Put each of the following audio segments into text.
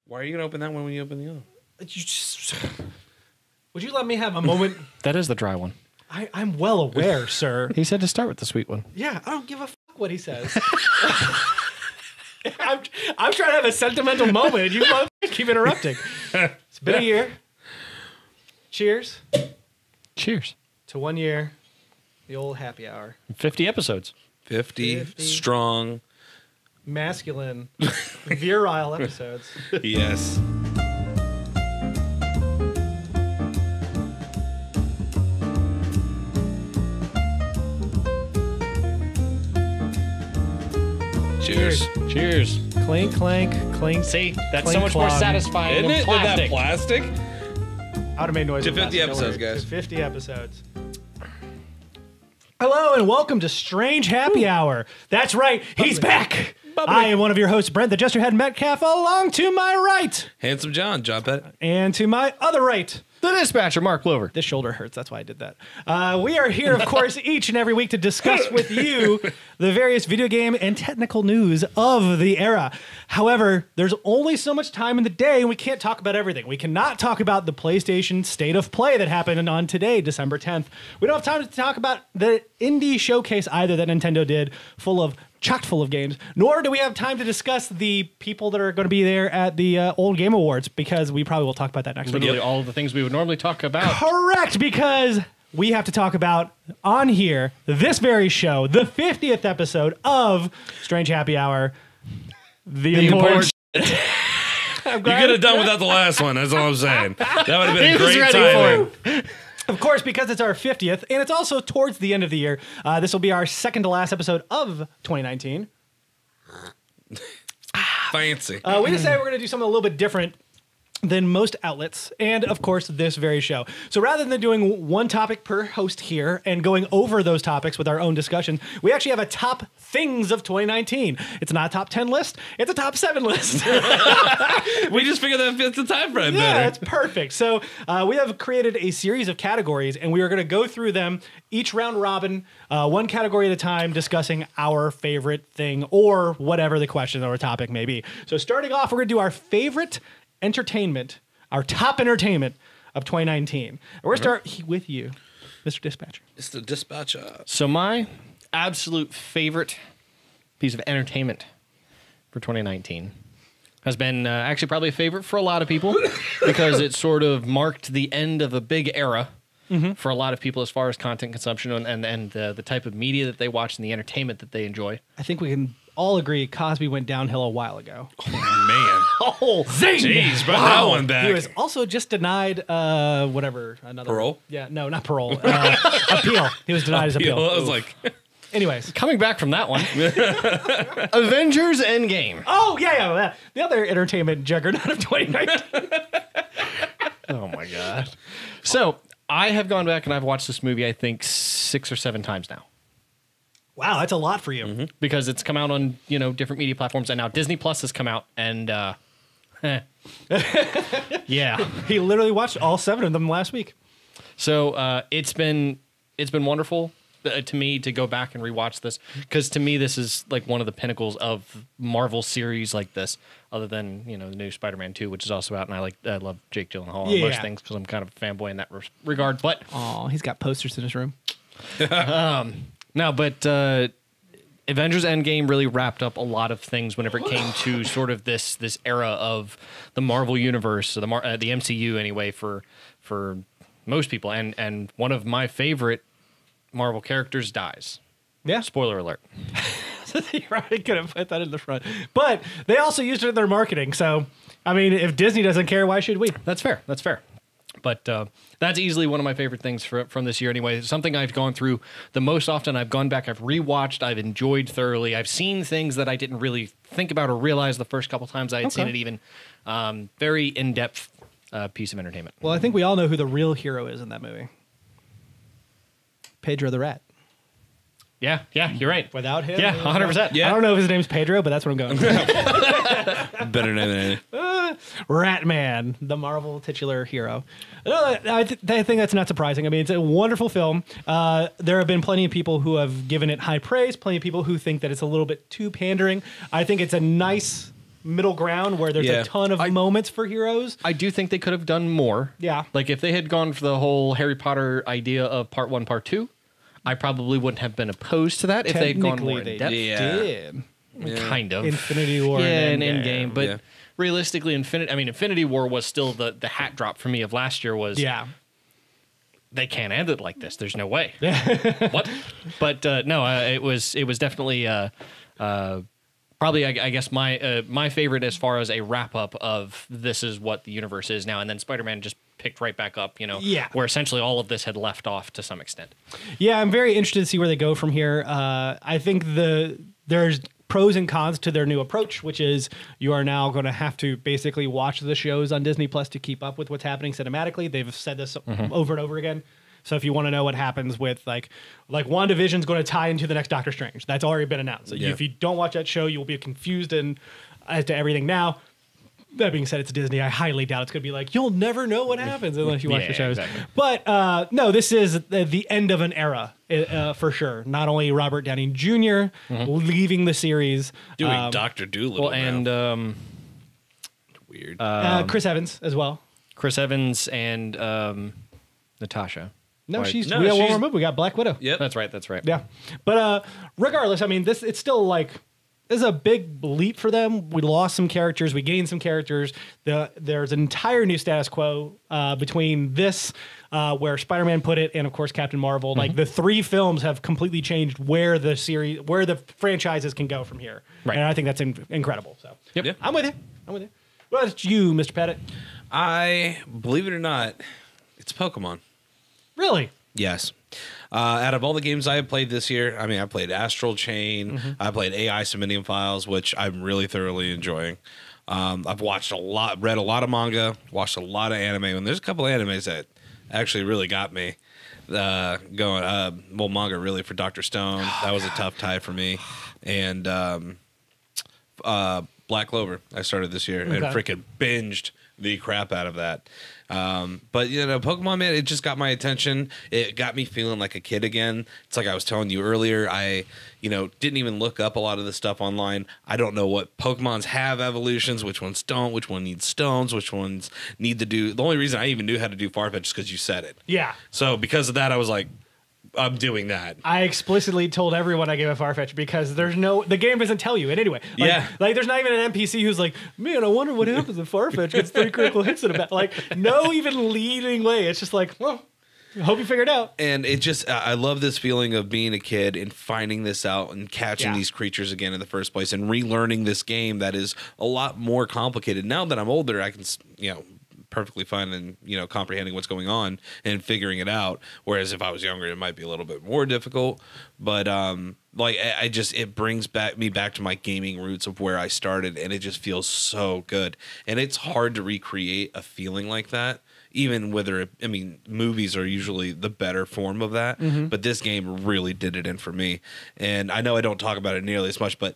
Why are you going to open that one when you open the other? Would you let me have a moment? That is the dry one. I'm well aware, sir. He said to start with the sweet one. Yeah, I don't give a fuck what he says. I'm trying to have a sentimental moment. You keep interrupting. It's been a year. Cheers. Cheers. To 1 year. The old happy hour. 50 episodes. 50 strong. Masculine. Virile episodes. Yes. Cheers. Cheers. Clink, clank, clink. See, that's clink, so much more clong. satisfying Isn't than it? plastic. That plastic? I would have made noise. To with 50 plastic, don't episodes, worry. guys. To 50 episodes. Hello and welcome to Strange Happy Hour. That's right, he's back. I am one of your hosts, Brent the Jesterhead Metcalf, along to my right. Handsome John Pettit. And to my other right. The dispatcher, Mark Clover. This shoulder hurts, that's why I did that. We are here, of course, each and every week to discuss with you the various video game and technical news of the era. However, there's only so much time in the day, and we can't talk about everything. We cannot talk about the PlayStation State of Play that happened on today, December 10th. We don't have time to talk about the indie showcase either that Nintendo did, chock full of games, nor do we have time to discuss the people that are going to be there at the Old Game Awards, because we probably will talk about that next week. Literally all of the things we would normally talk about. Correct, because we have to talk about on here, this very show, the 50th episode of Strange Happy Hour. The important You could have done without the last one. That's all I'm saying. That would have been He was great ready timing. Of course, because it's our 50th, and it's also towards the end of the year. This will be our second to last episode of 2019. Fancy. We decided we're going to do something a little bit different than most outlets, and of course this very show. So rather than doing one topic per host here and going over those topics with our own discussion, we actually have a top things of 2019. It's not a top 10 list, it's a top 7 list. We just figured that fits the time frame Yeah, better. it's perfect. So we have created a series of categories, and we are going to go through them each round robin, one category at a time, discussing our favorite thing or whatever the question or topic may be. So starting off, we're going to do our favorite entertainment, our top entertainment of 2019. And we're going to start with you, Mr. Dispatcher. It's the dispatcher. So my absolute favorite piece of entertainment for 2019 has been actually probably a favorite for a lot of people because it sort of marked the end of a big era for a lot of people as far as content consumption and the type of media that they watch and the entertainment that they enjoy. I think we can all agree Cosby went downhill a while ago. Man. Oh, zing! Jeez, brought that one back. He was also just denied another Parole? Yeah, no, not parole. Appeal. He was denied his appeal. I was like, Anyways. Coming back from that one, Avengers Endgame. Oh, yeah. The other entertainment juggernaut of 2019. Oh my god! So I have gone back and I've watched this movie I think 6 or 7 times now. Wow, that's a lot for you. Because it's come out on, different media platforms, and now Disney Plus has come out, and yeah. He literally watched all 7 of them last week. So it's been wonderful to me to go back and rewatch this, because to me this is like one of the pinnacles of Marvel series like this, other than the new Spider-Man 2, which is also out, and I love Jake Gyllenhaal on most things because I'm kind of a fanboy in that regard. But Oh, he's got posters in his room. No, but Avengers Endgame really wrapped up a lot of things whenever it came to sort of this era of the Marvel universe, the MCU anyway, for most people. And one of my favorite Marvel characters dies. Yeah. Spoiler alert. You're right, I could have put that in the front. But they also used it in their marketing. So, I mean, if Disney doesn't care, why should we? That's fair. That's fair. But that's easily one of my favorite things from this year anyway. It's something I've gone through the most often. I've gone back, I've rewatched, I've enjoyed thoroughly. I've seen things that I didn't really think about or realize the first couple times I had seen it even. Very in-depth piece of entertainment. Well, I think we all know who the real hero is in that movie. Pedro the Rat. Yeah, you're right. Without him? Yeah, 100%. I don't know if his name's Pedro, but that's what I'm going with. better name than any. Ratman, the Marvel titular hero. I think that's not surprising. I mean, it's a wonderful film. There have been plenty of people who have given it high praise, plenty of people who think that it's a little bit too pandering. I think it's a nice middle ground where there's Yeah. a ton of moments for heroes. I do think they could have done more. Yeah. Like if they had gone for the whole Harry Potter idea of part 1, part 2, I probably wouldn't have been opposed to that if they had gone more in depth. did. Kind of. Infinity War and and Endgame. But realistically, Infinity War was still the hat drop for me of last year was they can't end it like this. There's no way. What? But no, it was definitely probably I guess my favorite as far as a wrap up of this is what the universe is now, and then Spider-Man just picked right back up, where essentially all of this had left off to some extent. Yeah, I'm very interested to see where they go from here. I think there's pros and cons to their new approach, which is you are now going to have to basically watch the shows on Disney Plus to keep up with what's happening cinematically. They've said this over and over again. So if you want to know what happens with like WandaVision's going to tie into the next Doctor Strange, that's already been announced. So if you don't watch that show, you'll be confused as to everything now. That being said, it's Disney. I highly doubt it's going to be like, you'll never know what happens unless you watch the shows. Exactly. But no, this is the end of an era for sure. Not only Robert Downey Jr. Leaving the series. Doing Dr. Dolittle and weird. Chris Evans as well. Chris Evans and Natasha. No, she's one more movie. We got Black Widow. Yep. That's right. Yeah. But regardless, it's still like, this is a big leap for them. We lost some characters. We gained some characters. There's an entire new status quo between this, where Spider-Man put it, and of course Captain Marvel. Like the 3 films have completely changed where the franchises can go from here. Right. And I think that's incredible. So I'm with you. Well, it's you, Mr. Pettit. I believe it or not, it's Pokemon. Really? Yes. Out of all the games I have played this year, I played Astral Chain, I played AI Subminium Files, which I'm really thoroughly enjoying. I've watched read a lot of manga, watched a lot of anime, and there's a couple of animes that actually really got me going. Manga really for Dr. Stone. That was a tough tie for me. And Black Clover, I started this year and freaking binged the crap out of that. But Pokemon, man, it just got my attention. It got me feeling like a kid again. It's like I was telling you earlier, I didn't even look up a lot of the stuff online. I don't know what Pokemons have evolutions, which ones don't, which one needs stones, which ones need to do. The only reason I even knew how to do Farfetch is because you said it. Yeah. So because of that, I was like, I'm doing that. I explicitly told everyone I gave a Farfetch because the game doesn't tell you. And anyway, like there's not even an NPC who's like, man, I wonder what happens if Farfetch gets 3 critical hits in a bat. Like, no even leading way. It's just like, well, I hope you figure it out. And it just, I love this feeling of being a kid and finding this out and catching these creatures again in the first place and relearning this game that is a lot more complicated. Now that I'm older, I can, perfectly fine and comprehending what's going on and figuring it out, whereas if I was younger it might be a little bit more difficult, but it brings me back to my gaming roots of where I started, and it just feels so good. And it's hard to recreate a feeling like that, even whether movies are usually the better form of that, but this game really did it in for me. And I know I don't talk about it nearly as much, but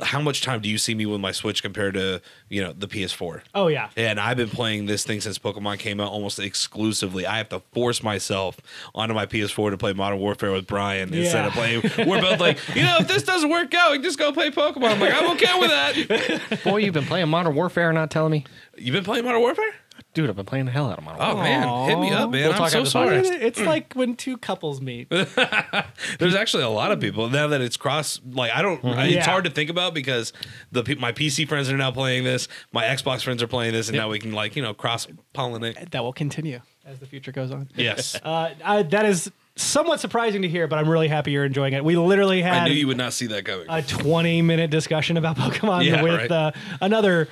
how much time do you see me with my Switch compared to the PS4? Oh yeah. And I've been playing this thing since Pokemon came out almost exclusively. I have to force myself onto my PS4 to play Modern Warfare with Brian instead of playing. We're both like, if this doesn't work out, we can just go play Pokemon. I'm like, I'm okay with that. Boy, you've been playing Modern Warfare and not telling me. You've been playing Modern Warfare? Dude, I've been playing the hell out of Modern Warfare. Oh, man. Hit me up, man. We'll I'm so sorry. It's like when 2 couples meet. There's actually a lot of people now that it's cross. Like, I don't. It's hard to think about because my PC friends are now playing this. My Xbox friends are playing this, and now we can cross pollinate. That will continue as the future goes on. Yes. That is somewhat surprising to hear, but I'm really happy you're enjoying it. We literally had. I knew you would not see that coming. A 20-minute discussion about Pokemon with another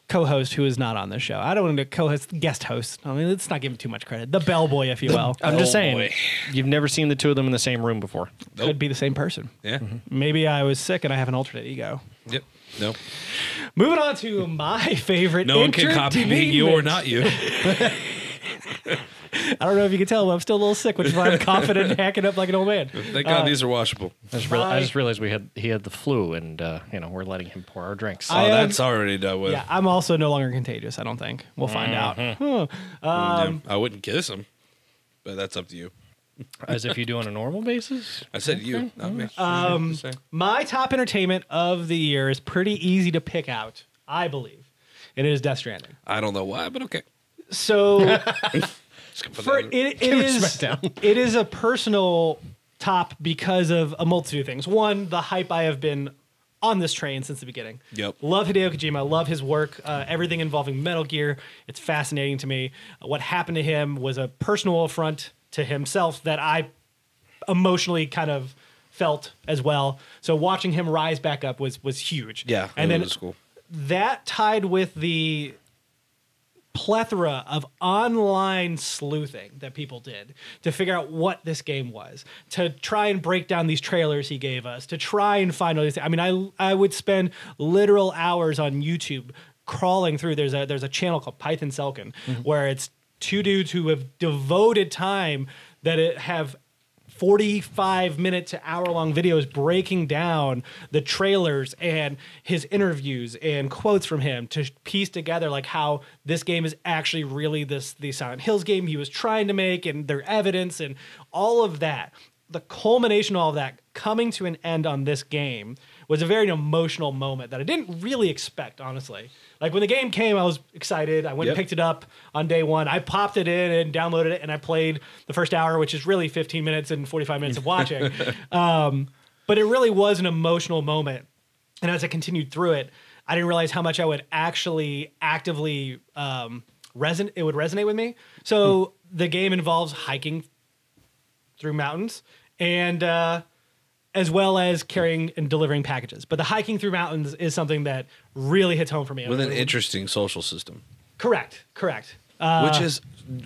co-host who is not on this show. I don't want to co-host, guest host. Let's not give him too much credit. The bellboy, if you will. I'm just saying, you've never seen the 2 of them in the same room before. Nope. Could be the same person. Yeah. Maybe I was sick and I have an alternate ego. Yep. Nope. Moving on to my favorite. No one can copy me, you or not you. I don't know if you can tell, but I'm still a little sick, which is why I'm confident in hacking up like an old man. Thank God these are washable. I just realized he had the flu, and we're letting him pour our drinks. That's already done with. Yeah, I'm also no longer contagious. I don't think we'll find out. I wouldn't kiss him, but that's up to you. As if you do on a normal basis. I said you, not me. My top entertainment of the year is pretty easy to pick out. I believe. And it is Death Stranding. I don't know why, but okay. So It is a personal top because of a multitude of things. One, the hype I have been on this train since the beginning. Yep. Love Hideo Kojima. Love his work. Everything involving Metal Gear. It's fascinating to me. What happened to him was a personal affront to himself that I emotionally kind of felt as well. So watching him rise back up was huge. Yeah, and then was cool. That tied with the plethora of online sleuthing that people did to figure out what this game was, to try and break down these trailers he gave us, to try and find all these things. I mean, I would spend literal hours on YouTube crawling through. There's a channel called Python Selkin where it's two dudes who have devoted time that have 45-minute to hour-long videos breaking down the trailers and his interviews and quotes from him to piece together like how this game is actually really the Silent Hills game he was trying to make, and their evidence and all of that. The culmination of all of that coming to an end on this game was a very emotional moment that I didn't really expect, honestly. Like when the game came, I was excited. I went and picked it up on day one. I popped it in and downloaded it, and I played the first hour, which is really 15 minutes and 45 minutes of watching. But it really was an emotional moment. And as I continued through it, I didn't realize how much I would actually actively resonate with me. So the game involves hiking through mountains and as well as carrying and delivering packages. But the hiking through mountains is something that really hits home for me. With an interesting social system. Correct.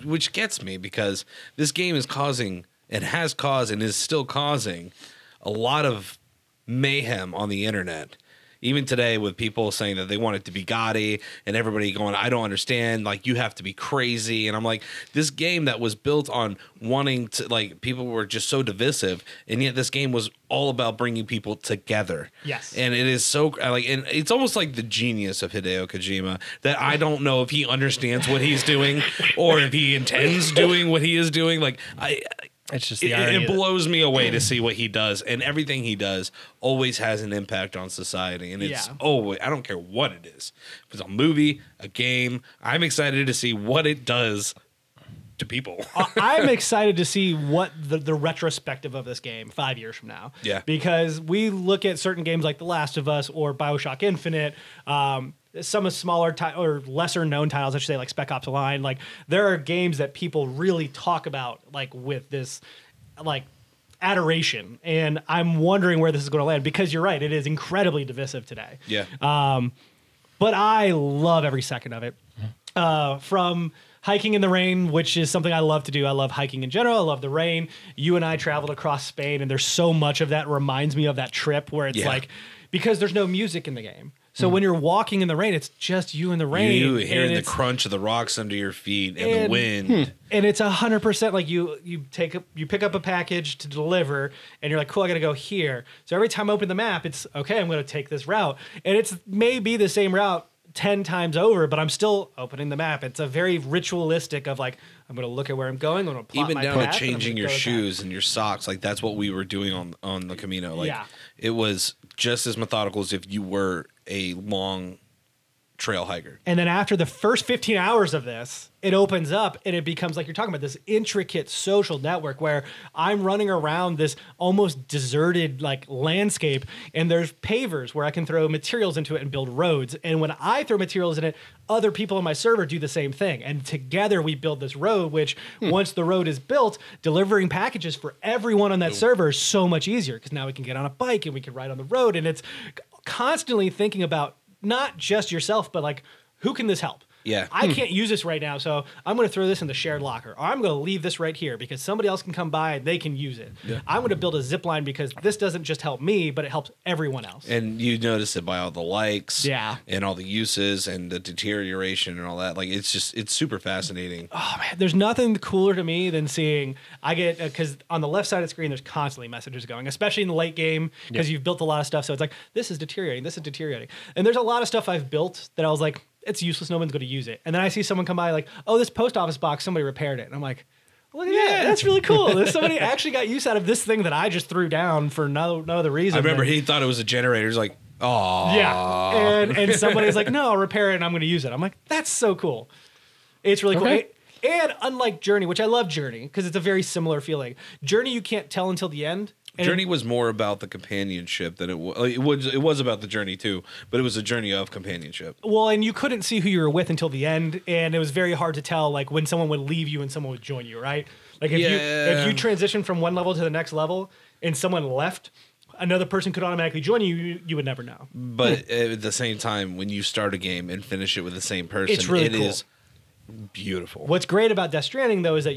Which gets me, because this game is causing, and has caused, and is still causing a lot of mayhem on the internet. Even today, with people saying that they want it to be gaudy, and everybody going, I don't understand, like, you have to be crazy. And I'm like, this game that was built on wanting to, like, people were just so divisive, and yet this game was all about bringing people together. Yes. And it is so, like, and it's almost like the genius of Hideo Kojima that I don't know if he understands what he's doing or if he intends doing what he is doing. Like, it's just the it blows me away to see what he does, and everything he does always has an impact on society. And it's I don't care what it is. If it's a movie, a game, I'm excited to see what it does to people. I'm excited to see what the retrospective of this game 5 years from now. Yeah. Because we look at certain games like The Last of Us or BioShock Infinite, some of smaller or lesser known titles, I should say, like Spec Ops: The Line. Like, there are games that people really talk about, like, with this, like, adoration. And I'm wondering where this is going to land, because you're right, it is incredibly divisive today. Yeah. But I love every second of it. From hiking in the rain, which is something I love to do. I love hiking in general. I love the rain. You and I traveled across Spain, and there's so much of that reminds me of that trip where it's like, because there's no music in the game. So when you're walking in the rain, it's just you in the rain. You hearing the crunch of the rocks under your feet and the wind. And it's 100% like you pick up a package to deliver, and you're like, cool, I got to go here. So every time I open the map, it's okay, I'm going to take this route. And it's maybe the same route 10 times over, but I'm still opening the map. It's a very ritualistic of like, I'm going to look at where I'm going. I'm going to plot even my down path, to changing your shoes and your socks. Like, that's what we were doing on the Camino. Like, it was just as methodical as if you were a long trail hiker. And then after the first 15 hours of this, it opens up and it becomes, like you're talking about, this intricate social network where I'm running around this almost deserted like landscape, and there's pavers where I can throw materials into it and build roads. And when I throw materials in it, other people on my server do the same thing. And together we build this road, which once the road is built, delivering packages for everyone on that server is so much easier, because now we can get on a bike and we can ride on the road. And it's constantly thinking about not just yourself, but like, who can this help? Yeah. I can't use this right now, so I'm going to throw this in the shared locker. Or I'm going to leave this right here because somebody else can come by and they can use it. Yeah. I'm going to build a zip line because this doesn't just help me, but it helps everyone else. And you notice it by all the likes and all the uses and the deterioration and all that. Like, it's super fascinating. Oh, man. There's nothing cooler to me than seeing, because on the left side of the screen, there's constantly messages going, especially in the late game, because you've built a lot of stuff. So it's like, this is deteriorating, this is deteriorating. And there's a lot of stuff I've built that I was like, it's useless, no one's going to use it. And then I see someone come by like, oh, this post office box, somebody repaired it. And I'm like, look at that, that's really cool. Somebody actually got use out of this thing that I just threw down for no other reason. I remember he thought it was a generator. He's like, Oh, Yeah, and somebody's like, no, I'll repair it and I'm going to use it. I'm like, that's so cool. It's really cool. And unlike Journey, which I love Journey because it's a very similar feeling. Journey, you can't tell until the end. Journey was more about the companionship than it was. It was about the journey too, but it was a journey of companionship. Well, and you couldn't see who you were with until the end, and it was very hard to tell, like when someone would leave you and someone would join you, right? Like if you transition from one level to the next level and someone left, another person could automatically join you. You would never know. But at the same time, when you start a game and finish it with the same person, it's really cool. Is beautiful. What's great about Death Stranding though is that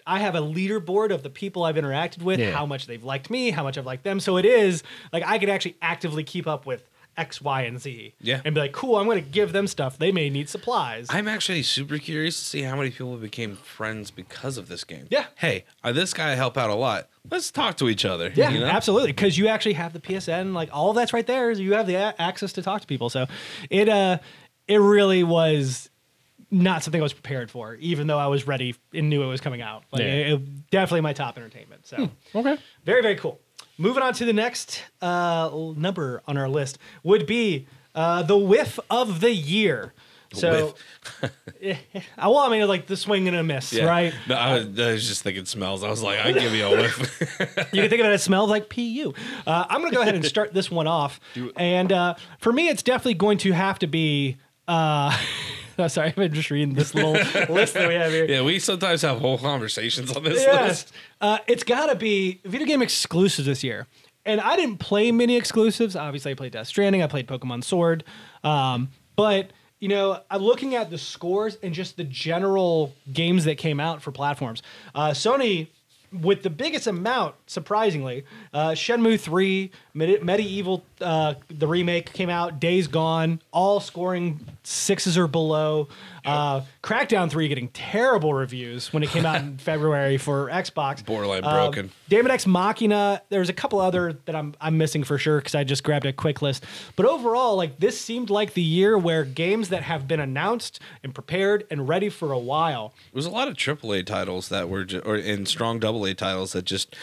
I have a leaderboard of the people I've interacted with, how much they've liked me, how much I've liked them. So it is like I could actually actively keep up with X, Y, and Z. Yeah. And be like, cool, I'm going to give them stuff. They may need supplies. I'm actually super curious to see how many people became friends because of this game. Yeah. Hey, this guy helped out a lot. Let's talk to each other. Yeah, absolutely. Because you actually have the PSN, like all of that's right there. You have the access to talk to people. So it really was not something I was prepared for, even though I was ready and knew it was coming out. Like it definitely my top entertainment. So Okay. Very, very cool. Moving on to the next number on our list would be the Whiff of the Year. So, well, I mean, like the swing and a miss, right? No, I was just thinking smells. I was like, I'd give you a whiff. You can think of it as smells like PU. I'm going to go ahead and start this one off. And for me, it's definitely going to have to be... Oh, sorry, I'm just reading this little list that we have here. Yeah, we sometimes have whole conversations on this list. It's got to be video game exclusives this year. And I didn't play many exclusives. Obviously, I played Death Stranding. I played Pokemon Sword. But, you know, I'm looking at the scores and just the general games that came out for platforms. Sony, with the biggest amount, surprisingly, Shenmue 3, MediEvil, the remake came out, Days Gone, all scoring 6s or below. Crackdown 3 getting terrible reviews when it came out in February for Xbox. Borderline broken. Daemon X Machina. There's a couple other that I'm missing for sure because I just grabbed a quick list. But overall, like this seemed like the year where games that have been announced and prepared and ready for a while. There was a lot of AAA titles that were, and strong AA titles that just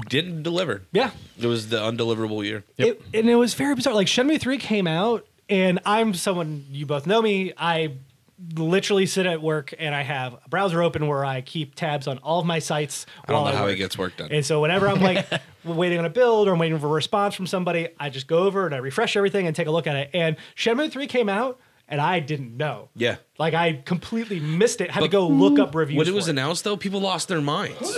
didn't deliver. Yeah. It was the undeliverable year. And it was very bizarre. Like Shenmue 3 came out, and I'm someone, you both know me, I literally sit at work and I have a browser open where I keep tabs on all of my sites. I don't know how he gets work done. And so whenever I'm like waiting on a build or I'm waiting for a response from somebody, I just go over and I refresh everything and take a look at it. And Shenmue 3 came out and I didn't know. Yeah. Like I completely missed it. Had to go look up reviews. When it was announced though, people lost their minds.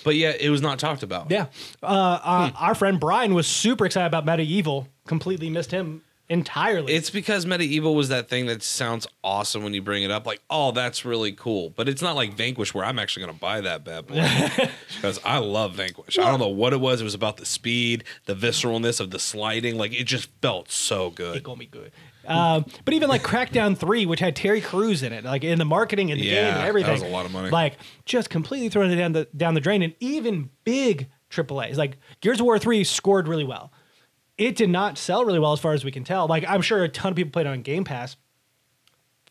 But yeah, it was not talked about. Yeah. Our friend Brian was super excited about MediEvil. Completely missed him entirely. It's because MediEvil was that thing that sounds awesome when you bring it up. Like, oh, that's really cool. But it's not like Vanquish where I'm actually going to buy that bad boy. Because I love Vanquish. I don't know what it was. It was about the speed, the visceralness of the sliding. Like, it just felt so good. It got me good. But even like Crackdown 3, which had Terry Crews in it, like in the marketing and the game and everything. That was a lot of money. Like, just completely throwing it down the drain. And even big AAAs, like Gears of War 3 scored really well. It did not sell really well as far as we can tell. Like, I'm sure a ton of people played it on Gamepass.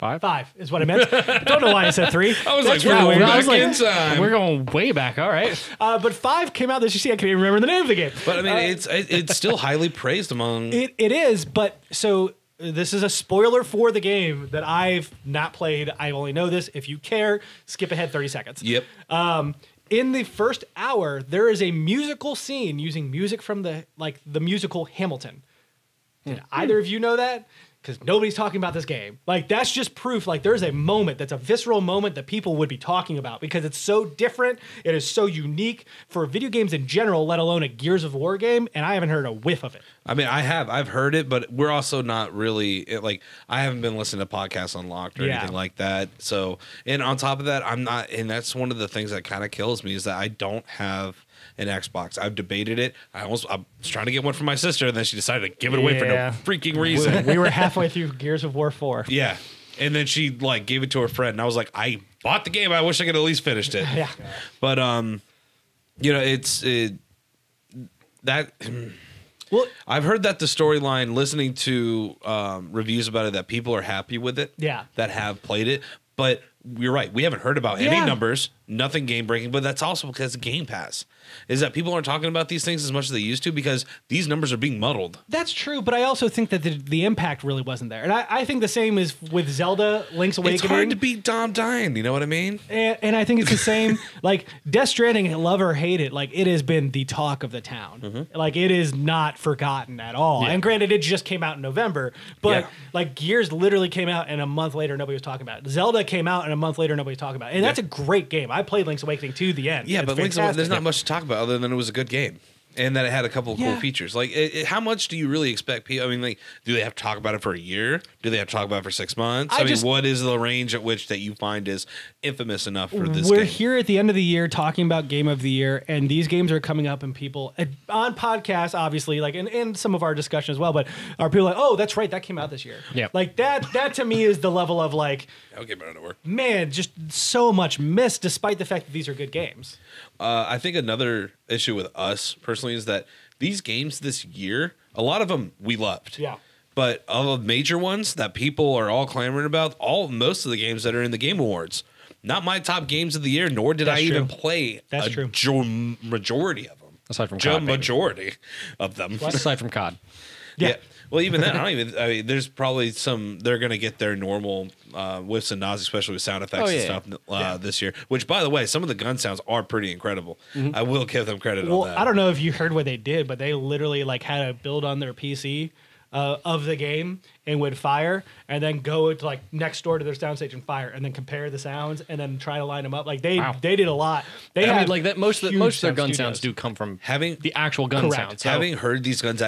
5 is what I meant. I don't know why I said 3. I was That's like, really we're weird. back in time. We're going way back. All right. But 5 came out this year. I can't even remember the name of the game. But I mean, it's still highly praised among... It is, but so... This is a spoiler for the game that I've not played. I only know this. If you care, skip ahead 30 seconds. Yep. In the first hour, there is a musical scene using music from the musical Hamilton. Did either of you know that? Because nobody's talking about this game. Like, that's just proof. Like, there's a moment that's a visceral moment that people would be talking about because it's so different. It is so unique for video games in general, let alone a Gears of War game. And I haven't heard a whiff of it. I mean, I've heard it, but we're also not really like, I haven't been listening to podcasts Unlocked or anything like that. So, and on top of that, I'm not, and that's one of the things that kind of kills me is that I don't have an Xbox. I've debated it. I was trying to get one for my sister, and then she decided to give it away for no freaking reason. We were halfway through Gears of War 4. Yeah. And then she like gave it to her friend, and I was like, I bought the game. I wish I could at least finished it. Yeah. But you know, that. Well, I've heard that the storyline, listening to reviews about it, that people are happy with it. Yeah. That have played it, but you're right. We haven't heard about any numbers, nothing game breaking, but that's also because of Game Pass. Is that people aren't talking about these things as much as they used to because these numbers are being muddled. That's true, but I also think that the impact really wasn't there. And I think the same is with Zelda, Link's Awakening. It's hard to beat Dom Dying, you know what I mean? And I think it's the same, like, Death Stranding, love or hate it, like, it has been the talk of the town. Like, it is not forgotten at all. And granted, it just came out in November, but, like, Gears literally came out, and a month later, nobody was talking about it. Zelda came out, and a month later, nobody was talking about it. And that's a great game. I played Link's Awakening to the end. Yeah, it's but Link's Awakening, there's not much to talk about other than it was a good game. And that it had a couple of cool features. Like, how much do you really expect people? I mean, like, do they have to talk about it for a year? Do they have to talk about it for 6 months? I mean, what is the range at which that you find is infamous enough for this game? We're here at the end of the year talking about Game of the Year, and these games are coming up, and people on podcasts, obviously, like, and some of our discussion as well, but are people like, oh, that's right, that came out this year. Yeah. Like, that to me is the level of, like, okay, but it work. Man, just so much missed, despite the fact that these are good games. I think another issue with us personally is that these games this year, a lot of them we loved. Yeah. But of the major ones that people are all clamoring about, most of the games that are in the Game Awards, not my top games of the year, nor did I even play majority of them. Aside from COD, majority of them. Aside from COD. Yeah. Well, even then, I mean, there's probably they're going to get their normal whiffs and nods, especially with sound effects and stuff this year. Which, by the way, some of the gun sounds are pretty incredible. I will give them credit on that. I don't know if you heard what they did, but they literally like had a build on their PC of the game and would fire and then go to like next door to their soundstage and fire and then compare the sounds and then try to line them up. Like they did a lot. They had like that. Most of their gun sounds do come from having the actual gun sounds. So. Having heard these guns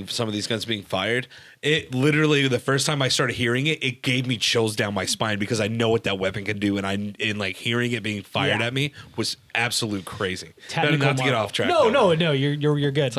some of these guns being fired, it literally the first time I started hearing it, it gave me chills down my spine because I know what that weapon can do, and like hearing it being fired at me was absolute crazy. Not to get off track. No, you're good.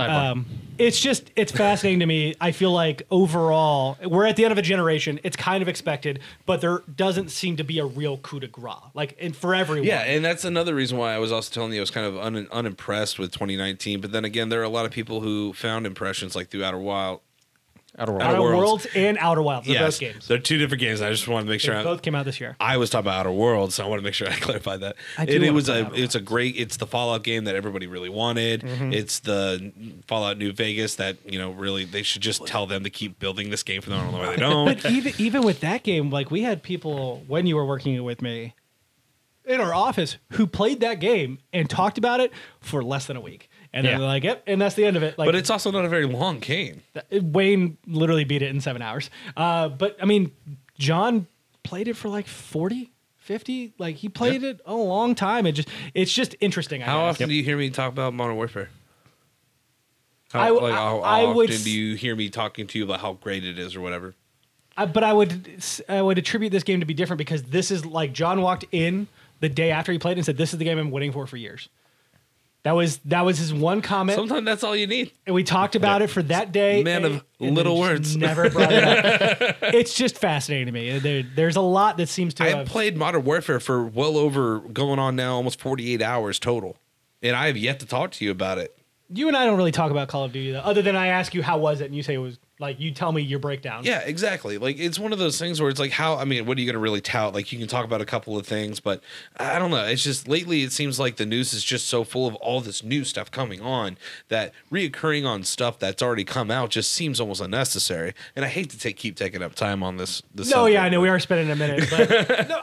It's fascinating to me. I feel like overall we're at the end of a generation. It's kind of expected, but there doesn't seem to be a real coup de grace, like for everyone. Yeah, and that's another reason why I was also telling you I was kind of unimpressed with 2019. But then again, there are a lot of people who found impressions like through Outer Worlds and Outer Wilds. They're both games. They're two different games. I just wanted to make sure. Both came out this year. I was talking about Outer Worlds, so I want to make sure I clarify that. It's the Fallout game that everybody really wanted. Mm-hmm. It's the Fallout New Vegas that really they should just tell them to keep building this game for them. I don't know why they don't. But even with that game, like we had people when you were working with me in our office who played that game and talked about it for less than a week. And then they're like, yep, and that's the end of it. Like, but it's also not a very long game. Wayne literally beat it in 7 hours. But, I mean, John played it for like 40, 50. Like, he played it a long time. It's just interesting. How often do you hear me talk about Modern Warfare? How often do you hear me talking to you about how great it is or whatever? But I would attribute this game to be different because this is like John walked in the day after he played and said, this is the game I'm waiting for years. That was his one comment. Sometimes that's all you need. And we talked about it for that day. Man of little words. Never brought it up. It's just fascinating to me. There's a lot that seems to I've played Modern Warfare for well over going on now almost 48 hours total. And I have yet to talk to you about it. You and I don't really talk about Call of Duty, though, other than I ask you how was it, and you say it was, like, you tell me your breakdown. Yeah, exactly. Like, it's one of those things where it's like, what are you going to really tout? Like, you can talk about a couple of things, but I don't know. It's just, lately, it seems like the news is just so full of all this new stuff coming on that reoccurring on stuff that's already come out just seems almost unnecessary. And I hate to keep taking up time on this subject, I know we are spending a minute, but no,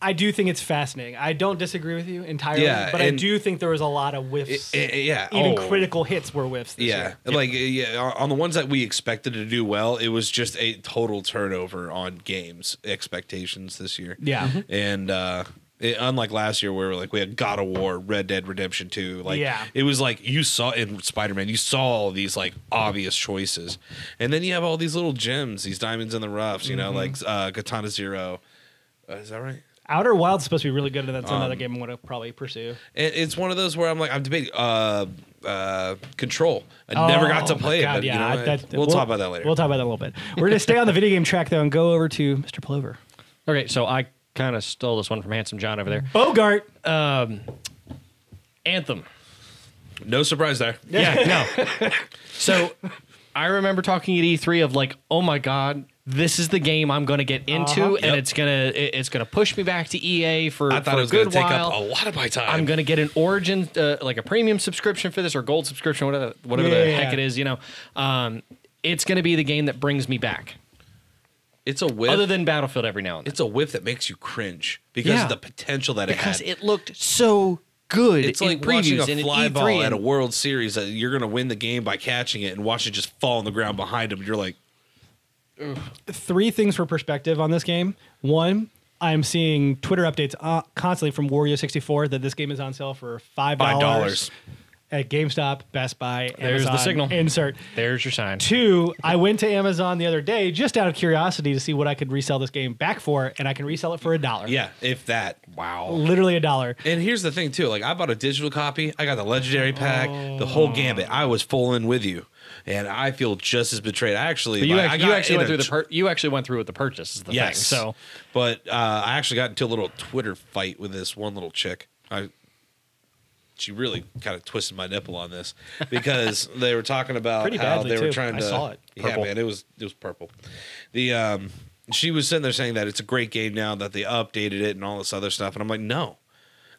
I do think it's fascinating. I don't disagree with you entirely, but I do think there was a lot of whiffs. Even critical hits were whiffs this year. On the ones that we expected to do well, it was just a total turnover on games expectations this year. Yeah. And unlike last year where we had God of War, Red Dead Redemption 2, it was like you saw in Spider-Man, you saw all these like obvious choices. And then you have all these little gems, these diamonds in the roughs, like Katana Zero. Is that right? Outer Wilds is supposed to be really good, and that's another game I want to probably pursue. It's one of those where I'm debating Control. I never got to play it. But, we'll talk about that later. We'll talk about that a little bit. We're going to stay on the video game track, though, and go over to Mr. Plover. Okay, so I kind of stole this one from Handsome John over there. Bogart. Anthem. No surprise there. Yeah, no. So I remember talking at E3 of like, oh my God, this is the game I'm going to get into, and it's gonna push me back to EA for I thought it was going to take up a lot of my time. I'm going to get an Origin, like a premium subscription for this, or gold subscription, whatever the heck it is. You know, it's going to be the game that brings me back. It's a whiff. Other than Battlefield every now and then. It's a whiff that makes you cringe because of the potential that it had. Because it looked so good. It's like watching a fly ball at a World Series that you're going to win the game by catching it and watch it just fall on the ground behind him. You're like, ugh. 3 things for perspective on this game. 1, I'm seeing Twitter updates constantly from Wario64 that this game is on sale for $5. At GameStop, Best Buy, There's Amazon, the signal. Insert. There's your sign. 2, I went to Amazon the other day just out of curiosity to see what I could resell this game back for, and I can resell it for $1. yeah, if that. Wow. Literally $1. And here's the thing, too. Like, I bought a digital copy. I got the Legendary Pack, the whole gambit. I was full in with you. And I feel just as betrayed. Actually, you actually went through with the purchase is the thing. So, but I actually got into a little Twitter fight with this one little chick. She really kind of twisted my nipple on this because they were talking about Pretty how badly, they were too. trying to. I saw it. Yeah, Purple. man, it was purple. She was sitting there saying that it's a great game now that they updated it and all this other stuff, and I'm like, no.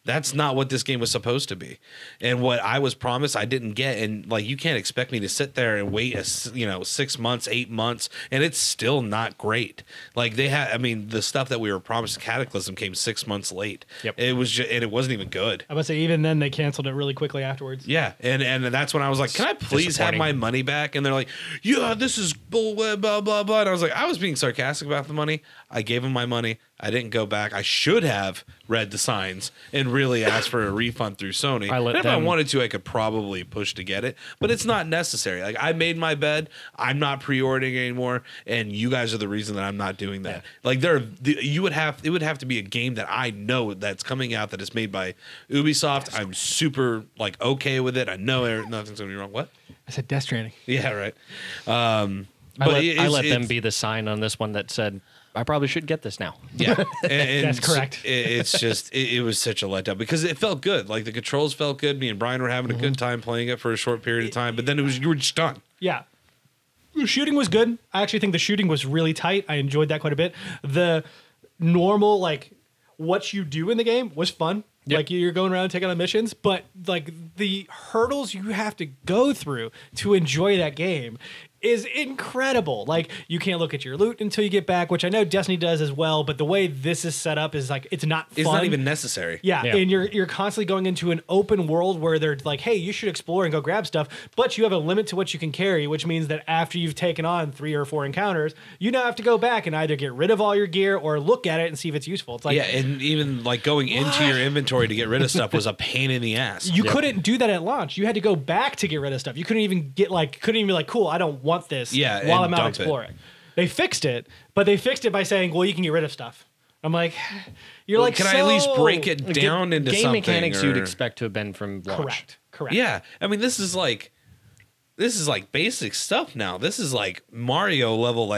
That's not what this game was supposed to be. And what I was promised, I didn't get. And, like, you can't expect me to sit there and wait, 6 months, 8 months, and it's still not great. Like, the stuff that we were promised, Cataclysm, came 6 months late. Yep. It was just, and it wasn't even good. I must say, even then, they canceled it really quickly afterwards. Yeah, and that's when I was like, can I please have my money back? And they're like, yeah, this is bull, blah, blah, blah. And I was like, I was being sarcastic about the money. I gave them my money. I didn't go back. I should have read the signs and really asked for a refund through Sony. If I wanted to, I could probably push to get it, but it's not necessary. Like, I made my bed. I'm not pre-ordering anymore, and you guys are the reason that I'm not doing that. Yeah. Like, it would have to be a game that I know that's coming out that is made by Ubisoft. I'm super okay with it. I know nothing's gonna be wrong. What? I said Death Stranding. Yeah, right. I let them be the sign on this one that said, I probably should get this now. Yeah, and that's correct. It's just it was such a letdown because it felt good. Like, the controls felt good. Me and Brian were having a good time playing it for a short period of time, but then you were just done. Yeah. The shooting was good. I actually think the shooting was really tight. I enjoyed that quite a bit. The normal, what you do in the game was fun. Yep. Like, you're going around taking on missions, but the hurdles you have to go through to enjoy that game is incredible. Like, you can't look at your loot until you get back, which I know Destiny does as well, but the way this is set up is it's not fun. It's not even necessary. Yeah, and you're constantly going into an open world where they're like, hey, you should explore and go grab stuff, but you have a limit to what you can carry, which means that after you've taken on 3 or 4 encounters, you now have to go back and either get rid of all your gear or look at it and see if it's useful. It's like, yeah, and even going into your inventory to get rid of stuff was a pain in the ass. You couldn't do that at launch. You had to go back to get rid of stuff. You couldn't even be like, cool, I don't want this while I'm out exploring. They fixed it, but they fixed it by saying, well, you can get rid of stuff. I'm like, can I at least break it down into game something? Game mechanics you'd expect to have been from launch. Correct. Yeah, I mean, this is like basic stuff now. This is like Mario level,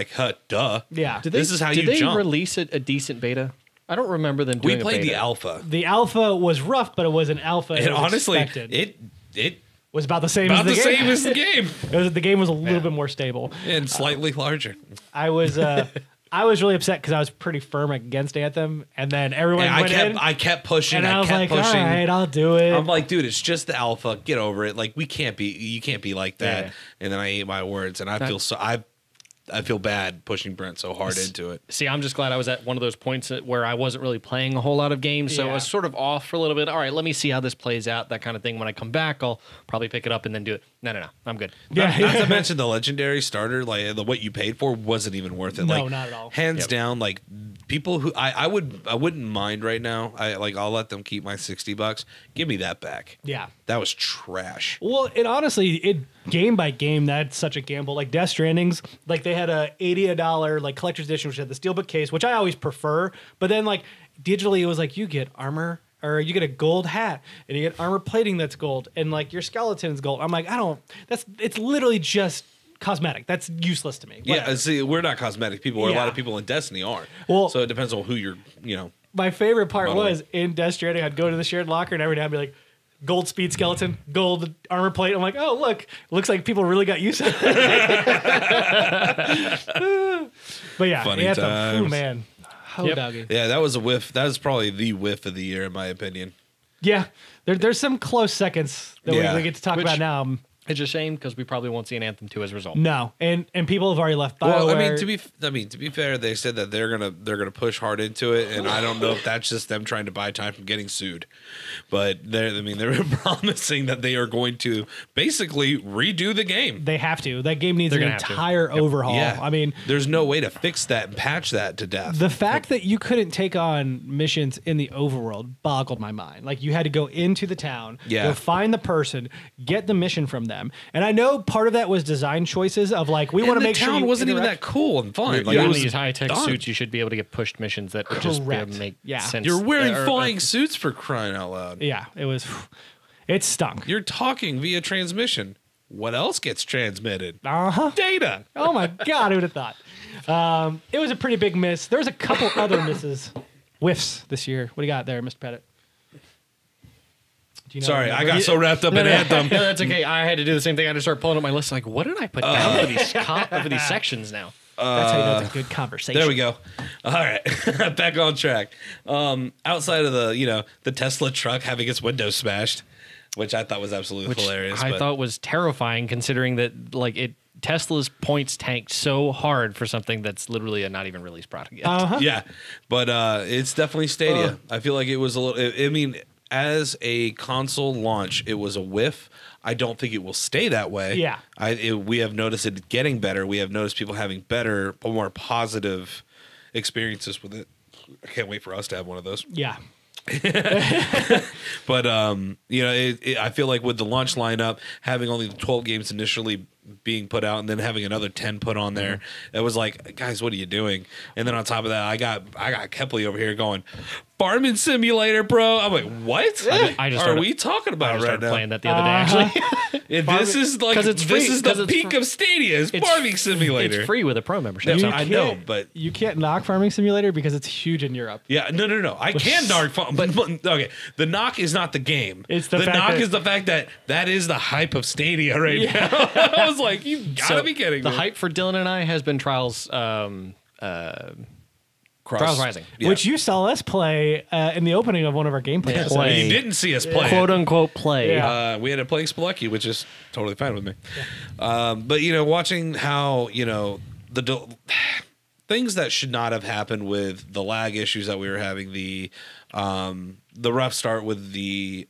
duh. Yeah. This is how you jump. Did they release a decent beta? I don't remember them doing We played a beta. the alpha. The alpha was rough, but it was an alpha. And honestly, expected. it was about the same as the game. same as the game. The game was a little bit more stable. And slightly larger. I was really upset because I was pretty firm against Anthem, and then everyone went in. I kept pushing. And I was kept like, pushing. all right, I'll do it. I'm like, dude, it's just the alpha. Get over it. Like, you can't be like that. Yeah. And then I ate my words, and I feel bad pushing Brent so hard into it. See, I'm just glad I was at one of those points where I wasn't really playing a whole lot of games, so I was sort of off for a little bit. All right, let me see how this plays out, that kind of thing. When I come back, I'll probably pick it up and then do it. No, I'm good. Yeah, not to mention the legendary starter, what you paid for wasn't even worth it. No, not at all. Hands down, people who I wouldn't mind right now. I'll let them keep my $60. Give me that back. Yeah. That was trash. Well, game by game, that's such a gamble. Like Death Stranding's, they had a $80 collector's edition, which had the steelbook case, which I always prefer. But then digitally, it was you get armor, or you get a gold hat, and you get armor plating that's gold, and your skeleton's gold. I'm like, it's literally just cosmetic. That's useless to me. Whatever. Yeah, see, we're not cosmetic people. Or a lot of people in Destiny are. Well, so it depends on who you're, My favorite part was in Death Stranding, I'd go to the shared locker, and every day I'd be like, gold speed skeleton, gold armor plate. I'm like, oh look, looks like people really got used to it. But yeah, Funny Anthem. times. Oh man, Yep. doggy. Yeah, that was a whiff. That was probably the whiff of the year, in my opinion. Yeah, there's some close seconds that Yeah. we get to talk about now. It's a shame because we probably won't see an Anthem 2 as a result. No, and people have already left. Well, BioWare. to be fair, they said that they're gonna push hard into it, and I don't know if that's just them trying to buy time from getting sued. But they're promising that they are going to basically redo the game. They have to. That game needs They're an gonna have to. entire overhaul. Yeah, I mean, there's no way to fix that and patch that to death. the fact that you couldn't take on missions in the overworld boggled my mind. Like you had to go into the town, Yeah. go find the person, get the mission from them. And I know part of that was design choices of like we want to make the sure town you wasn't even that interact- cool and fun. Like, You it in was these high-tech done. suits, you should be able to get pushed missions that would just be able to Correct. make Yeah. sense. You're wearing Or- flying suits for crying out loud. Yeah, it stunk. You're talking via transmission. What else gets transmitted? Uh-huh. Data. Oh my God, who would have thought? It was a pretty big miss. There was a couple other misses, whiffs this year. What do you got there, Mr. Pettit? Do you know Sorry, what I number? got so wrapped up in Anthem. No, that's okay. I had to do the same thing. I had to start pulling up my list. Like, what did I put down for these for these sections now? That's how you know it's a good conversation. There we go. All right, back on track. Outside of the Tesla truck having its windows smashed, which I thought was absolutely Which hilarious. I but thought was terrifying, considering that Tesla's points tanked so hard for something that's literally a not even released product yet. Uh-huh. yeah, but it's definitely Stadia. I feel like it was a little. I mean, as a console launch, it was a whiff. I don't think it will stay that way. Yeah. We have noticed it getting better. We have noticed people having better, more positive experiences with it. I can't wait for us to have one of those. Yeah. But I feel like with the launch lineup, having only the 12 games initially being put out and then having another 10 put on there, it was like, guys, what are you doing? And then on top of that, I got Kepley over here going, Farming Simulator, bro. I'm like, what? I just are started- we talking I about just right started now? playing that the other day, actually. And this is like 'Cause it's free, this is 'cause the it's peak free. of Stadia is It's- Farming Simulator. It's free with a pro membership. Yeah, so- I know, but you can't knock Farming Simulator because it's huge in Europe. yeah, no. I can knock, but okay. The knock is not the game. It's the the fact knock that- is the fact that is the hype of Stadia right now. I was like, you gotta So, be kidding the me. hype for Dylan and I has been Trials Trials Rising. Yeah. Which you saw us play in the opening of one of our gameplay Yeah, episodes. play. You didn't see us play. Quote unquote play. Yeah. We had to play Spelunky, which is totally fine with me. But watching how things that should not have happened with the lag issues that we were having, the rough start with the